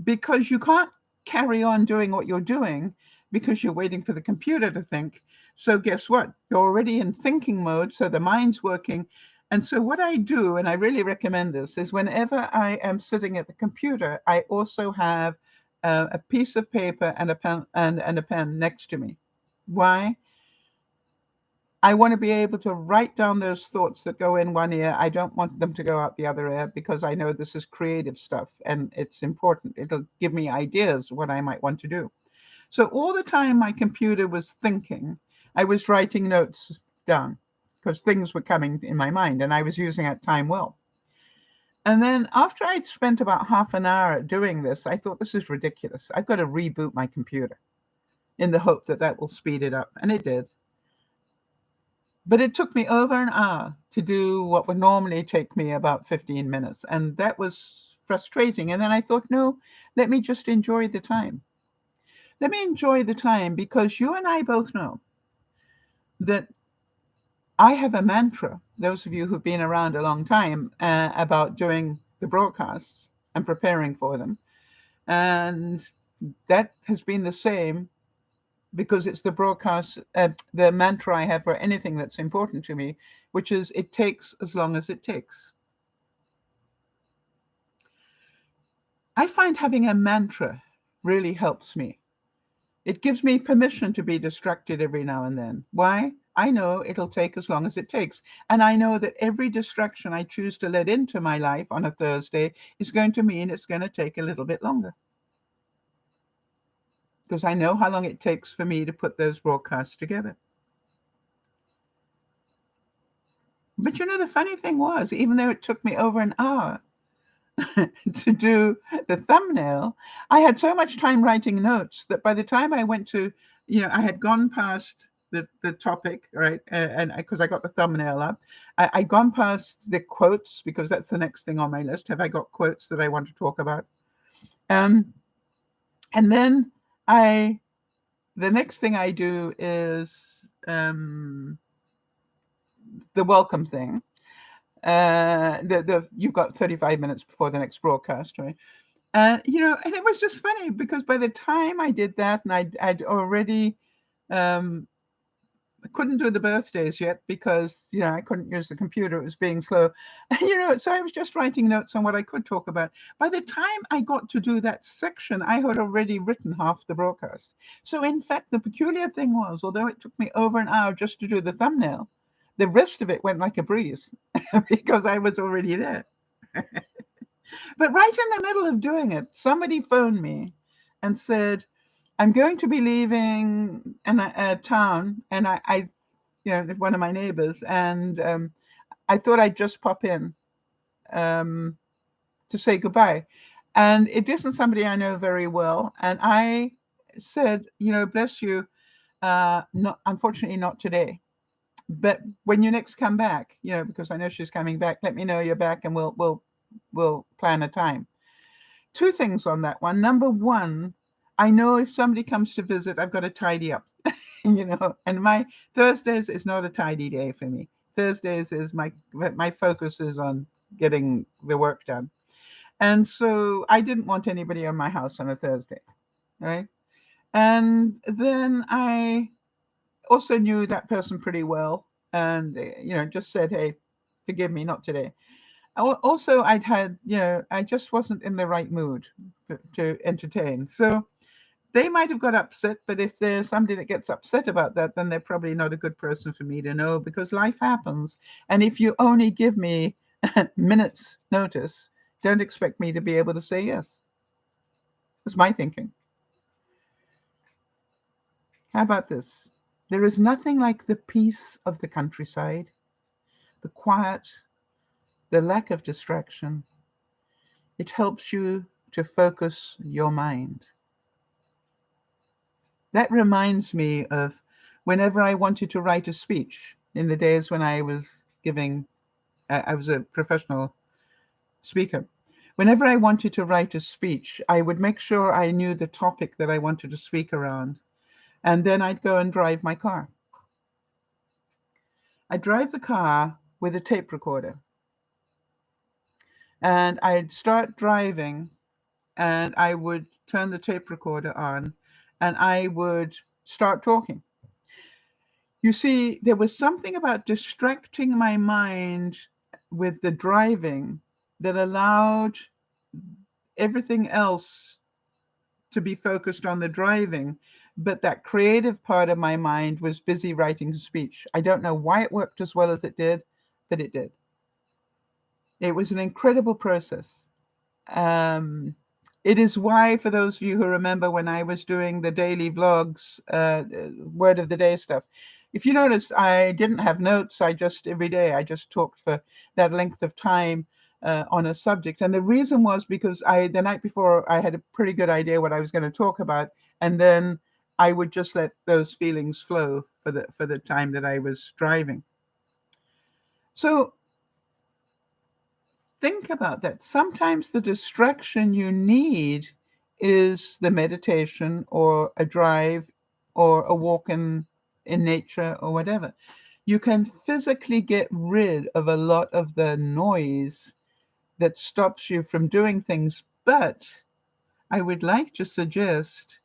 Because you can't carry on doing what you're doing because you're waiting for the computer to think. So guess what? You're already in thinking mode, so the mind's working. And so what I do, and I really recommend this, is whenever I am sitting at the computer, I also have a piece of paper and a pen next to me. Why? I want to be able to write down those thoughts that go in one ear. I don't want them to go out the other ear because I know this is creative stuff and it's important. It'll give me ideas what I might want to do. So all the time my computer was thinking, I was writing notes down because things were coming in my mind and I was using that time well. And then after I'd spent about half an hour doing this, I thought, this is ridiculous. I've got to reboot my computer in the hope that that will speed it up. And it did. But it took me over an hour to do what would normally take me about 15 minutes. And that was frustrating. And then I thought, no, let me just enjoy the time. Let me enjoy the time because you and I both know that I have a mantra, those of you who've been around a long time, about doing the broadcasts and preparing for them. And that has been the same because it's the broadcast, the mantra I have for anything that's important to me, which is, it takes as long as it takes. I find having a mantra really helps me. It gives me permission to be distracted every now and then. Why? I know it'll take as long as it takes. And I know that every distraction I choose to let into my life on a Thursday is going to mean it's going to take a little bit longer. Because I know how long it takes for me to put those broadcasts together. But the funny thing was, even though it took me over an hour to do the thumbnail, I had so much time writing notes that by the time I went to, I had gone past the topic, right? And because I got the thumbnail up, I'd gone past the quotes because that's the next thing on my list. Have I got quotes that I want to talk about? And then the next thing I do is the welcome thing. You've got 35 minutes before the next broadcast, right? And it was just funny because by the time I did that, and I'd already I couldn't do the birthdays yet because I couldn't use the computer; it was being slow. So I was just writing notes on what I could talk about. By the time I got to do that section, I had already written half the broadcast. So in fact, the peculiar thing was, although it took me over an hour just to do the thumbnail, the rest of it went like a breeze because I was already there. But right in the middle of doing it, somebody phoned me and said, I'm going to be leaving a town, and I one of my neighbors, and I thought I'd just pop in to say goodbye. And it isn't somebody I know very well. And I said, bless you, not, unfortunately not today. But when you next come back, because I know she's coming back, let me know you're back, and we'll plan a time. Two things on that one. Number one, I know if somebody comes to visit, I've got to tidy up, and my Thursdays is not a tidy day for me. Thursdays is my focus is on getting the work done. And so I didn't want anybody in my house on a Thursday, right? And then I also knew that person pretty well, and just said, hey, forgive me, not today. Also, I just wasn't in the right mood to entertain. So they might have got upset, but if there's somebody that gets upset about that, then they're probably not a good person for me to know, because life happens. And if you only give me minutes notice, don't expect me to be able to say yes. That's my thinking. How about this? There is nothing like the peace of the countryside, the quiet, the lack of distraction. It helps you to focus your mind. That reminds me of whenever I wanted to write a speech in the days when I was I was a professional speaker. Whenever I wanted to write a speech, I would make sure I knew the topic that I wanted to speak around. And then I'd go and drive my car. I'd drive the car with a tape recorder. And I'd start driving, and I would turn the tape recorder on, and I would start talking. You see, there was something about distracting my mind with the driving that allowed everything else to be focused on the driving, but that creative part of my mind was busy writing a speech. I don't know why it worked as well as it did, but it did. It was an incredible process. It is why, for those of you who remember when I was doing the daily vlogs, word of the day stuff, if you notice, I didn't have notes. Every day, I just talked for that length of time on a subject. And the reason was because the night before, I had a pretty good idea what I was going to talk about. And then I would just let those feelings flow for the time that I was driving. So think about that. Sometimes the distraction you need is the meditation or a drive or a walk in nature or whatever. You can physically get rid of a lot of the noise that stops you from doing things. But I would like to suggest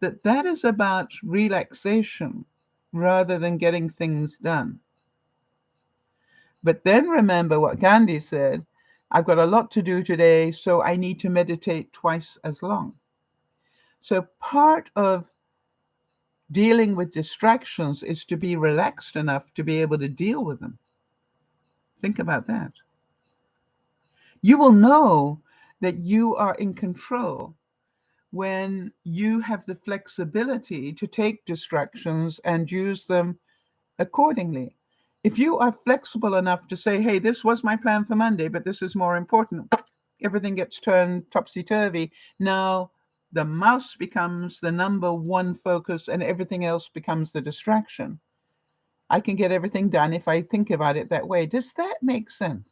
that is about relaxation rather than getting things done. But then remember what Gandhi said, I've got a lot to do today, so I need to meditate twice as long. So part of Dealing with distractions is to be relaxed enough to be able to deal with them. Think about that. You will know that you are in control when you have the flexibility to take distractions and use them accordingly. If you are flexible enough to say, hey, this was my plan for Monday, but this is more important, everything gets turned topsy turvy. Now the mouse becomes the number one focus and everything else becomes the distraction. I can get everything done if I think about it that way. Does that make sense?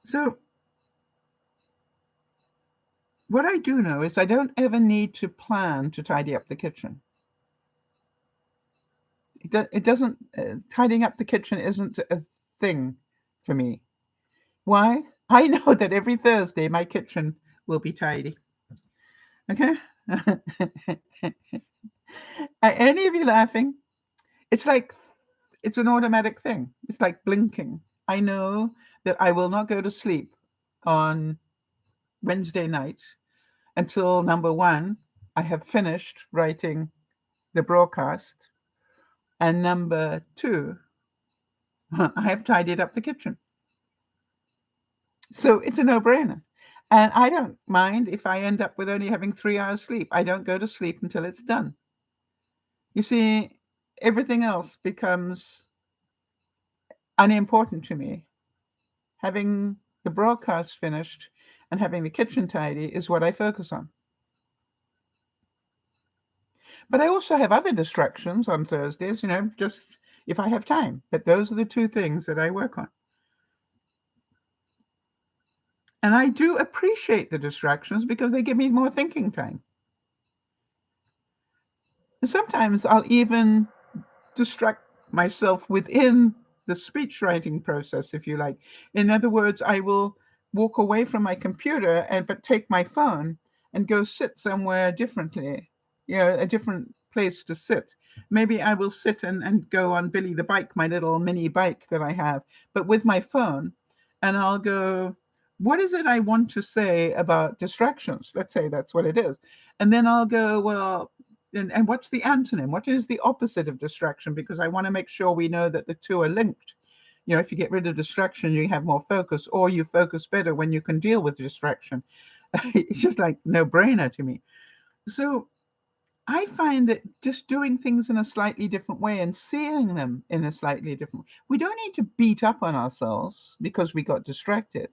So, what I do know is I don't ever need to plan to tidy up the kitchen. It doesn't, tidying up the kitchen isn't a thing for me. Why? I know that every Thursday my kitchen will be tidy. Okay? Are any of you laughing? It's like it's an automatic thing. It's like blinking. I know that I will not go to sleep on Wednesday night until number one, I have finished writing the broadcast, and number two, I have tidied up the kitchen. So it's a no brainer. And I don't mind if I end up with only having 3 hours sleep. I don't go to sleep until it's done. You see, everything else becomes unimportant to me. Having the broadcast finished and having the kitchen tidy is what I focus on. But I also have other distractions on Thursdays, just if I have time. But those are the two things that I work on. And I do appreciate the distractions because they give me more thinking time. And sometimes I'll even distract myself within the speech writing process, if you like. In other words, I will walk away from my computer but take my phone and go sit somewhere differently, a different place to sit. Maybe I will sit and go on Billy the bike, my little mini bike that I have, but with my phone, and I'll go, what is it I want to say about distractions? Let's say that's what it is. And then I'll go, well, and what's the antonym? What is the opposite of distraction? Because I want to make sure we know that the two are linked. If you get rid of distraction, you have more focus, or you focus better when you can deal with distraction. It's just like no brainer to me. So I find that just doing things in a slightly different way and seeing them in a slightly different way, we don't need to beat up on ourselves because we got distracted.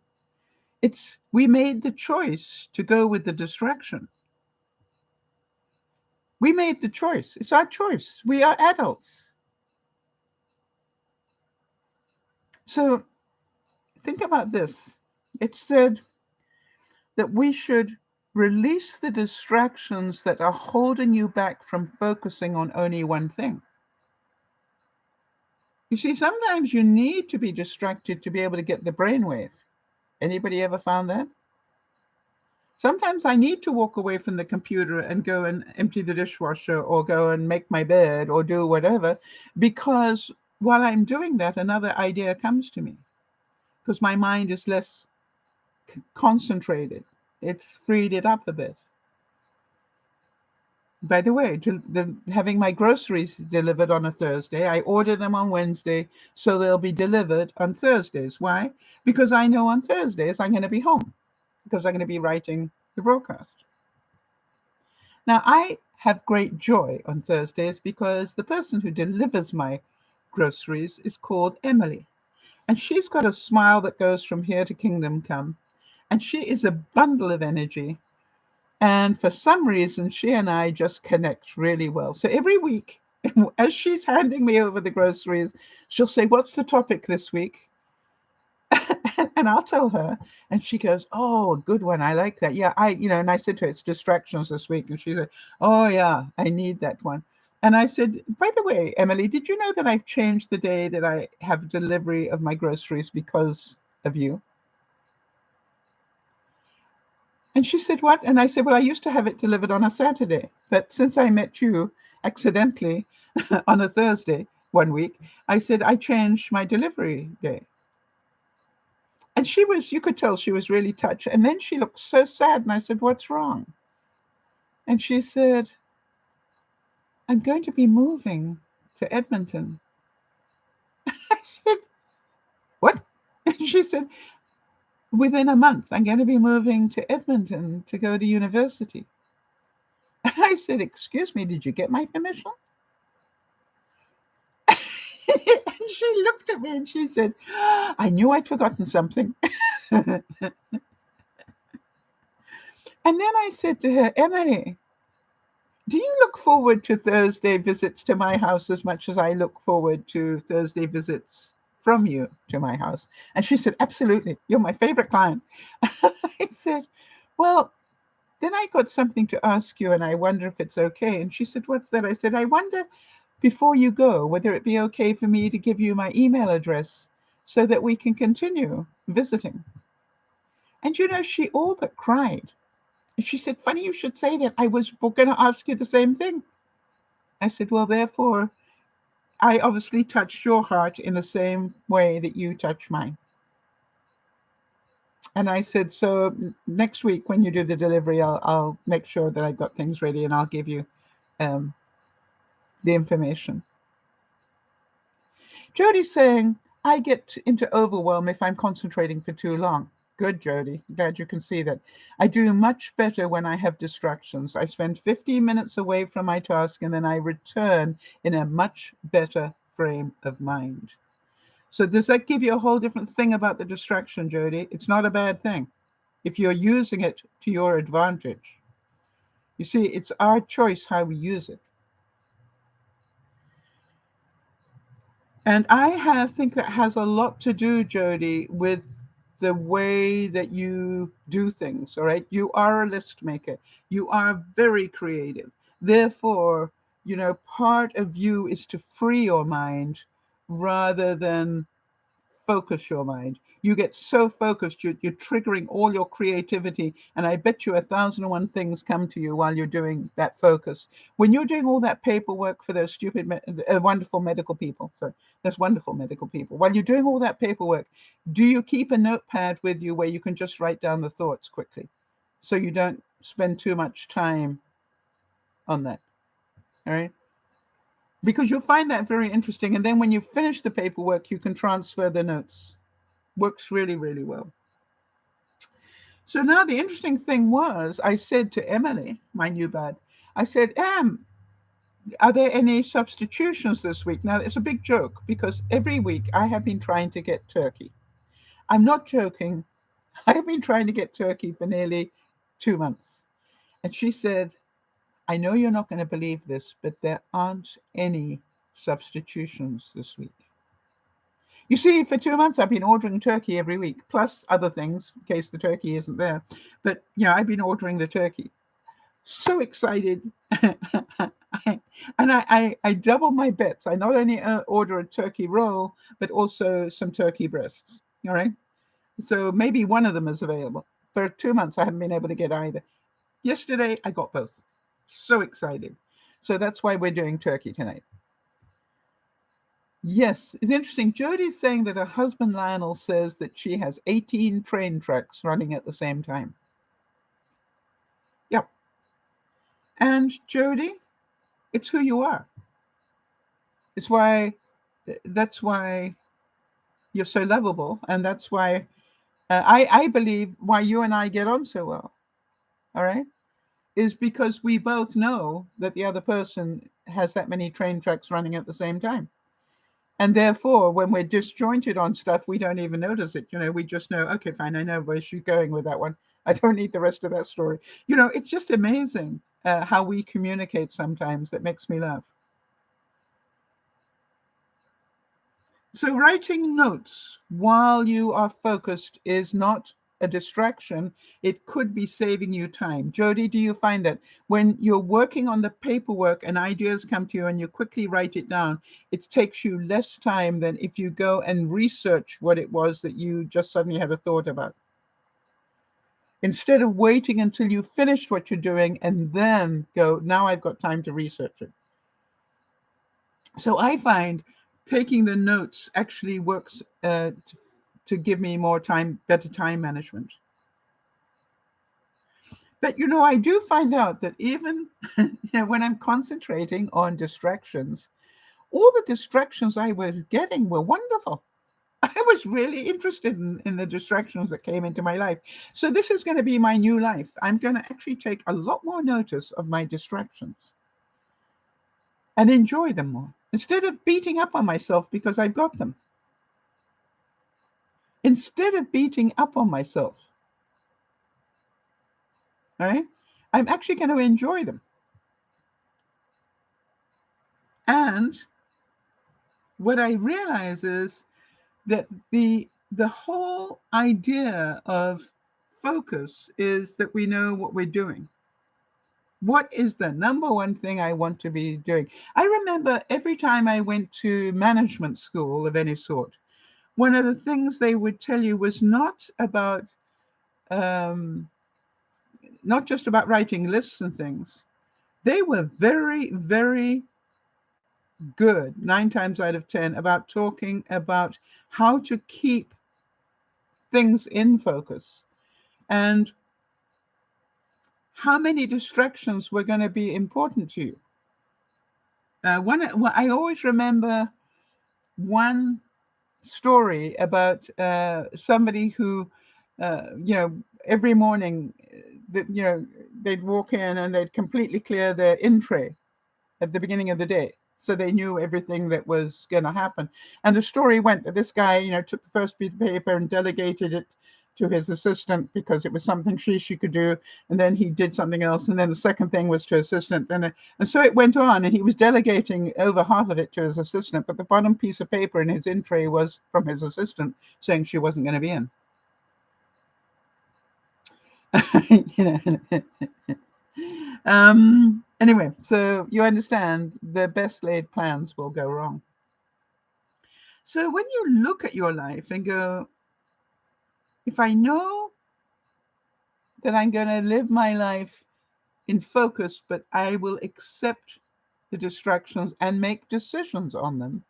We made the choice to go with the distraction. We made the choice. It's our choice. We are adults. So think about this. It said that we should release the distractions that are holding you back from focusing on only one thing. You see, sometimes you need to be distracted to be able to get the brainwave. Anybody ever found that? Sometimes I need to walk away from the computer and go and empty the dishwasher or go and make my bed or do whatever, because while I'm doing that, another idea comes to me because my mind is less concentrated. It's freed it up a bit. By the way, having my groceries delivered on a Thursday, I order them on Wednesday, so they'll be delivered on Thursdays. Why? Because I know on Thursdays I'm going to be home because I'm going to be writing the broadcast. Now, I have great joy on Thursdays because the person who delivers my groceries is called Emily. And she's got a smile that goes from here to kingdom come. And she is a bundle of energy. And for some reason, she and I just connect really well. So every week, as she's handing me over the groceries, she'll say, "What's the topic this week?" And I'll tell her, and she goes, "Oh, good one. I like that. Yeah, and I said to her, it's distractions this week." And she said, "Oh, yeah, I need that one." And I said, "By the way, Emily, did you know that I've changed the day that I have delivery of my groceries because of you?" And she said, "What?" And I said, "Well, I used to have it delivered on a Saturday, but since I met you accidentally on a Thursday one week, I said I changed my delivery day." And you could tell she was really touched. And then she looked so sad. And I said, "What's wrong?" And she said, "I'm going to be moving to Edmonton." I said, "What?" And she said, "Within a month, I'm going to be moving to Edmonton to go to university." And I said, "Excuse me, did you get my permission?" And she looked at me and she said, "I knew I'd forgotten something." And then I said to her, "Emily, do you look forward to Thursday visits to my house as much as I look forward to Thursday visits from you to my house?" And she said, "Absolutely. You're my favorite client." I said, "Well, then I got something to ask you, and I wonder if it's okay." And she said, "What's that?" I said, "I wonder, before you go, whether it be okay for me to give you my email address so that we can continue visiting." And she all but cried. And she said, "Funny you should say that. I was going to ask you the same thing." I said, "Well, therefore, I obviously touched your heart in the same way that you touch mine." And I said, "So next week when you do the delivery, I'll make sure that I've got things ready and I'll give you um, the information." Jody's saying, "I get into overwhelm if I'm concentrating for too long." Good, Jody. Glad you can see that. "I do much better when I have distractions. I spend 15 minutes away from my task and then I return in a much better frame of mind." So does that give you a whole different thing about the distraction, Jody? It's not a bad thing if you're using it to your advantage. You see, it's our choice how we use it. And think that has a lot to do, Jody, with the way that you do things. All right. You are a list maker. You are very creative. Therefore, part of you is to free your mind rather than focus your mind. You get so focused, you're triggering all your creativity. And I bet you 1,001 things come to you while you're doing that focus. When you're doing all that paperwork for those wonderful medical people, so those wonderful medical people, while you're doing all that paperwork, do you keep a notepad with you where you can just write down the thoughts quickly so you don't spend too much time on that? All right. Because you'll find that very interesting. And then when you finish the paperwork, you can transfer the notes. Works really, really well. So now the interesting thing was, I said to Emily, my new bud, I said, are there any substitutions this week? Now, it's a big joke because every week I have been trying to get turkey. I'm not joking. I have been trying to get turkey for nearly 2 months. And she said, "I know you're not going to believe this, but there aren't any substitutions this week." You see, for 2 months, I've been ordering turkey every week, plus other things in case the turkey isn't there. But, I've been ordering the turkey. So excited. And I double my bets. I not only order a turkey roll, but also some turkey breasts. All right. So maybe one of them is available. For 2 months, I haven't been able to get either. Yesterday, I got both. So excited. So that's why we're doing turkey tonight. Yes, it's interesting. Jodie's saying that her husband Lionel says that she has 18 train tracks running at the same time. Yep. And Jodie, it's who you are. It's why, that's why you're so lovable. And that's why I believe why you and I get on so well. All right. Is because we both know that the other person has that many train tracks running at the same time. And therefore, when we're disjointed on stuff, we don't even notice it. We just know, okay, fine, I know where she's going with that one. I don't need the rest of that story. It's just amazing how we communicate sometimes. That makes me laugh. So writing notes while you are focused is not a distraction. It could be saving you time. Jody, do you find that when you're working on the paperwork and ideas come to you and you quickly write it down, it takes you less time than if you go and research what it was that you just suddenly had a thought about? Instead of waiting until you finished what you're doing and then go, now I've got time to research it. So I find taking the notes actually works to give me more time, better time management. But I do find out that even when I'm concentrating on distractions, all the distractions I was getting were wonderful. I was really interested in the distractions that came into my life. So this is going to be my new life. I'm going to actually take a lot more notice of my distractions and enjoy them more instead of beating up on myself because I've got them. Instead of beating up on myself, all right, I'm actually going to enjoy them. And what I realize is that the whole idea of focus is that we know what we're doing. What is the number one thing I want to be doing? I remember every time I went to management school of any sort, one of the things they would tell you was not just about writing lists and things. They were very, very good, 9 times out of 10, about talking about how to keep things in focus and how many distractions were going to be important to you. I always remember one story about somebody who, every morning, they'd walk in and they'd completely clear their in tray at the beginning of the day. So they knew everything that was going to happen. And the story went that this guy, took the first piece of paper and delegated it to his assistant because it was something she could do. And then he did something else. And then the second thing was to assistant. And so it went on. And he was delegating over half of it to his assistant. But the bottom piece of paper in his in tray was from his assistant saying she wasn't going to be in. Anyway, so you understand the best laid plans will go wrong. So when you look at your life and go, if I know that I'm going to live my life in focus, but I will accept the distractions and make decisions on them,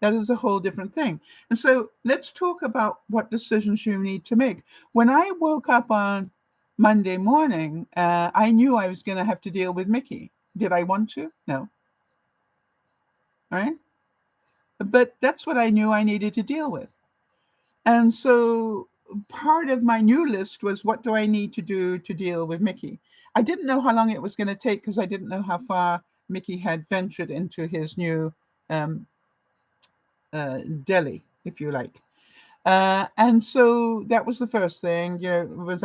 that is a whole different thing. And so let's talk about what decisions you need to make. When I woke up on Monday morning, I knew I was going to have to deal with Mickey. Did I want to? No. Right? But that's what I knew I needed to deal with. And so part of my new list was, what do I need to do to deal with Mickey? I didn't know how long it was going to take because I didn't know how far Mickey had ventured into his new deli, if you like. And so that was the first thing, was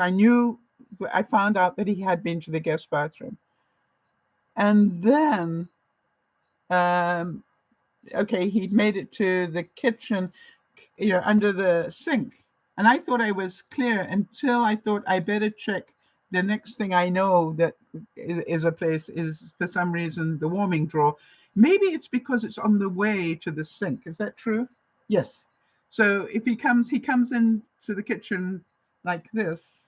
I found out that he had been to the guest bathroom. And then, he'd made it to the kitchen, under the sink. And I thought I was clear until I thought I better check. The next thing I know that is a place is, for some reason, the warming drawer. Maybe it's because it's on the way to the sink. Is that true? Yes. So if he comes into the kitchen like this,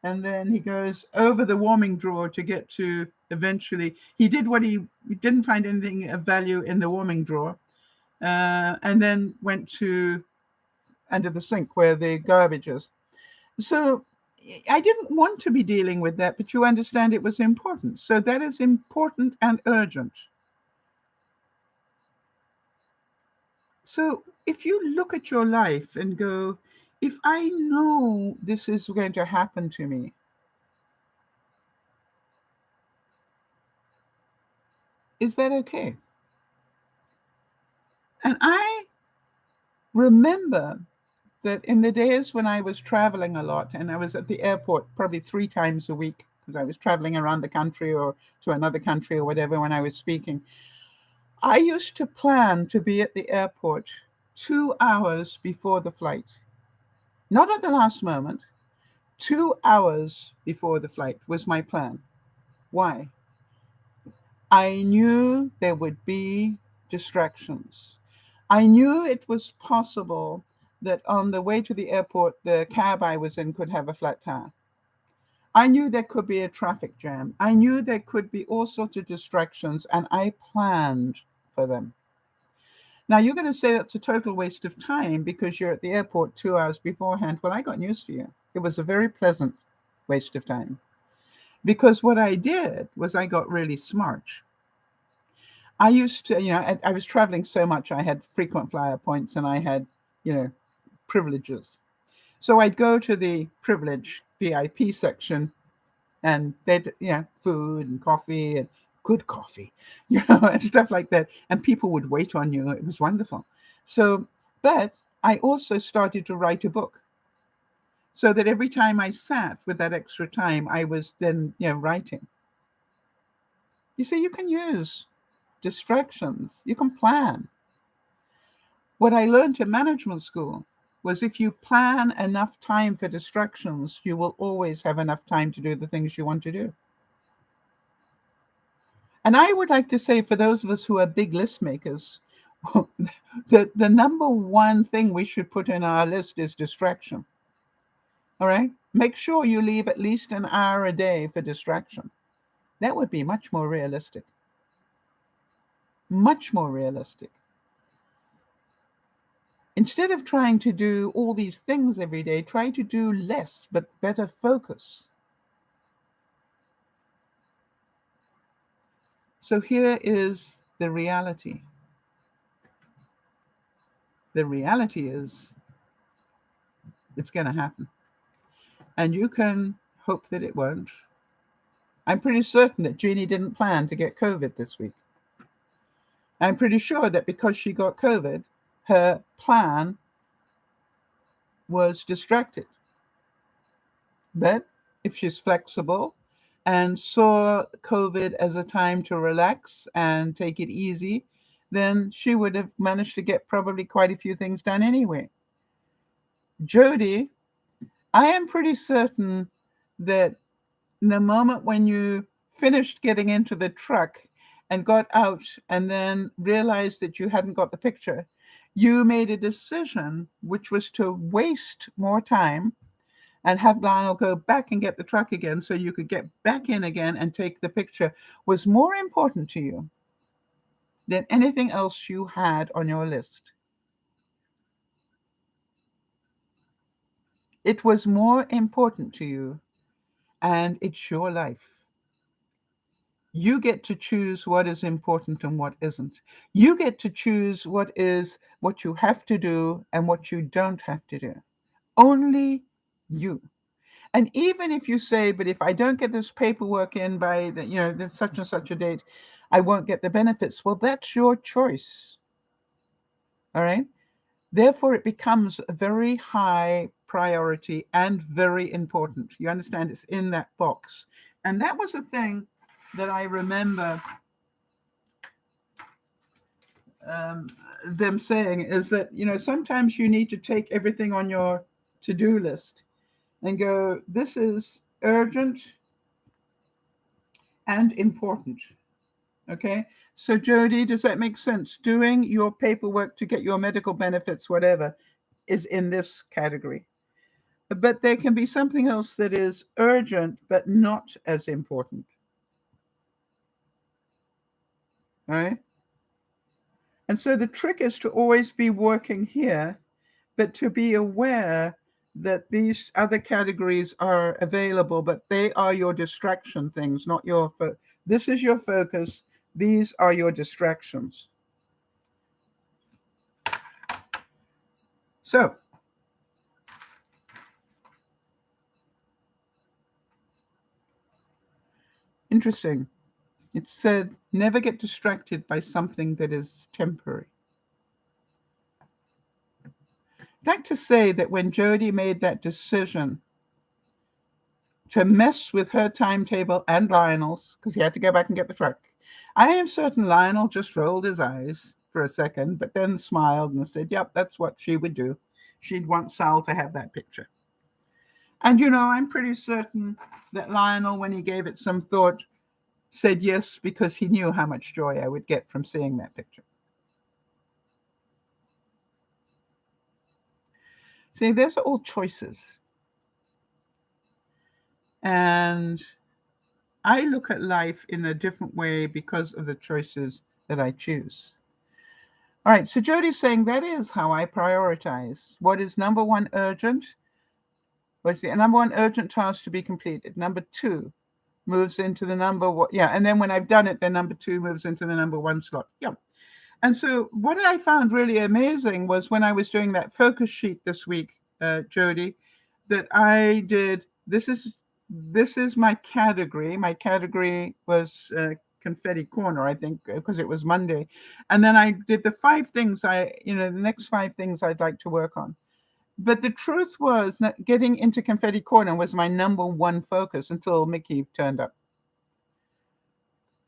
and then he goes over the warming drawer to get to, eventually, he didn't find anything of value in the warming drawer, and then went to under the sink where the garbage is. So I didn't want to be dealing with that, but you understand it was important. So that is important and urgent. So if you look at your life and go, if I know this is going to happen to me, is that okay? And I remember that in the days when I was traveling a lot, and I was at the airport probably 3 times a week because I was traveling around the country or to another country or whatever when I was speaking, I used to plan to be at the airport 2 hours before the flight. Not at the last moment. 2 hours before the flight was my plan. Why? I knew there would be distractions. I knew it was possible that on the way to the airport, the cab I was in could have a flat tire. I knew there could be a traffic jam. I knew there could be all sorts of distractions, and I planned for them. Now, you're going to say that's a total waste of time because you're at the airport 2 hours beforehand. Well, I got news for you. It was a very pleasant waste of time. Because what I did was I got really smart. I used to, I was traveling so much, I had frequent flyer points and I had, privileges. So I'd go to the privilege VIP section and they'd, food and coffee and good coffee, and stuff like that. And people would wait on you. It was wonderful. So, but I also started to write a book so that every time I sat with that extra time, I was then, writing. You see, you can use distractions. You can plan. What I learned in management school was if you plan enough time for distractions, you will always have enough time to do the things you want to do. And I would like to say, for those of us who are big list makers, the number one thing we should put in our list is distraction. All right? Make sure you leave at least an hour a day for distraction. That would be much more realistic. Much more realistic. Instead of trying to do all these things every day, try to do less but better focus. So here is the reality. The reality is it's going to happen. And you can hope that it won't. I'm pretty certain that Jeannie didn't plan to get COVID this week. I'm pretty sure that because she got COVID, her plan was distracted. But if she's flexible and saw COVID as a time to relax and take it easy, then she would have managed to get probably quite a few things done anyway. Jody, I am pretty certain that the moment when you finished getting into the truck and got out and then realized that you hadn't got the picture, you made a decision which was to waste more time and have Lionel go back and get the truck again so you could get back in again and take the picture was more important to you than anything else you had on your list. It was more important to you, and it's your life. You get to choose what is important and what isn't. You get to choose what you have to do and what you don't have to do. Only you. And even if you say, but if I don't get this paperwork in by the such and such a date, I won't get the benefits. Well, that's your choice. All right. Therefore, it becomes a very high priority and very important. You understand? It's in that box. And that was a thing that I remember them saying is that, sometimes you need to take everything on your to-do list and go, this is urgent and important. Okay. So Jody, does that make sense? Doing your paperwork to get your medical benefits, whatever, is in this category. But there can be something else that is urgent, but not as important. All right. And so the trick is to always be working here, but to be aware that these other categories are available, but they are your distraction things, not your this is your focus. These are your distractions. So interesting. It said, never get distracted by something that is temporary. I'd like to say that when Jody made that decision to mess with her timetable and Lionel's, because he had to go back and get the truck, I am certain Lionel just rolled his eyes for a second, but then smiled and said, yep, that's what she would do. She'd want Sal to have that picture. And I'm pretty certain that Lionel, when he gave it some thought, said yes, because he knew how much joy I would get from seeing that picture. See, those are all choices. And I look at life in a different way because of the choices that I choose. All right, so Jody's saying that is how I prioritize. What is number one urgent? What's the number one urgent task to be completed? Number two moves into the number one. Yeah, and then when I've done it, then number two moves into the number one slot. Yeah. And so what I found really amazing was when I was doing that focus sheet this week, Jody, that I did. This is my category. My category was confetti corner, I think, because it was Monday, and then I did the five things the next five things I'd like to work on. But the truth was that getting into confetti corner was my number one focus until Mickey turned up.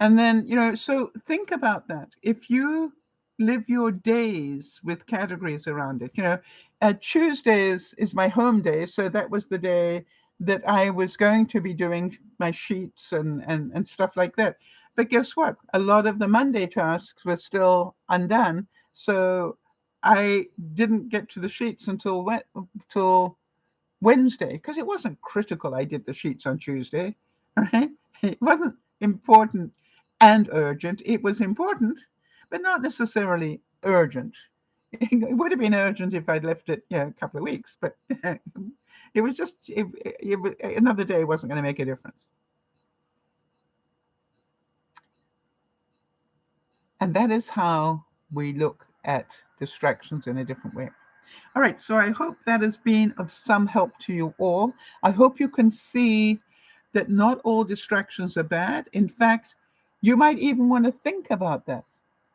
And then, so think about that. If you live your days with categories around it, Tuesdays is my home day. So that was the day that I was going to be doing my sheets and stuff like that. But guess what? A lot of the Monday tasks were still undone. So I didn't get to the sheets until Wednesday, because it wasn't critical I did the sheets on Tuesday, right? It wasn't important and urgent. It was important, but not necessarily urgent. It would have been urgent if I'd left it, a couple of weeks, but it was just another day wasn't going to make a difference. And that is how we look at distractions in a different way. All right, so I hope that has been of some help to you all. I hope you can see that not all distractions are bad. In fact, you might even want to think about that.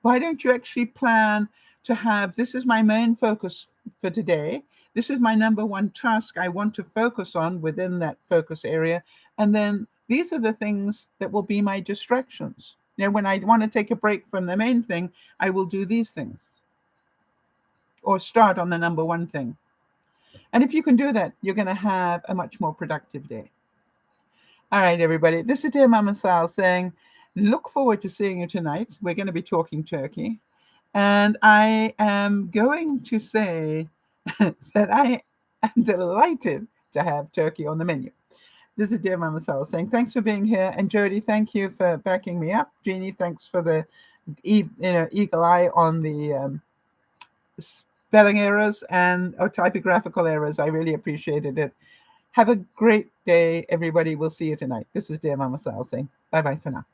Why don't you actually plan to have, this is my main focus for today. This is my number one task I want to focus on within that focus area. And then these are the things that will be my distractions. When I want to take a break from the main thing, I will do these things or start on the number one thing. And if you can do that, you're going to have a much more productive day. All right, everybody. This is DearMamaSal saying, look forward to seeing you tonight. We're going to be talking turkey. And I am going to say that I am delighted to have turkey on the menu. This is DearMamaSal saying, thanks for being here. And Jody, thank you for backing me up. Jeannie, thanks for the eagle eye on the spelling errors and typographical errors. I really appreciated it. Have a great day, everybody. We'll see you tonight. This is DearMamaSal saying bye-bye for now.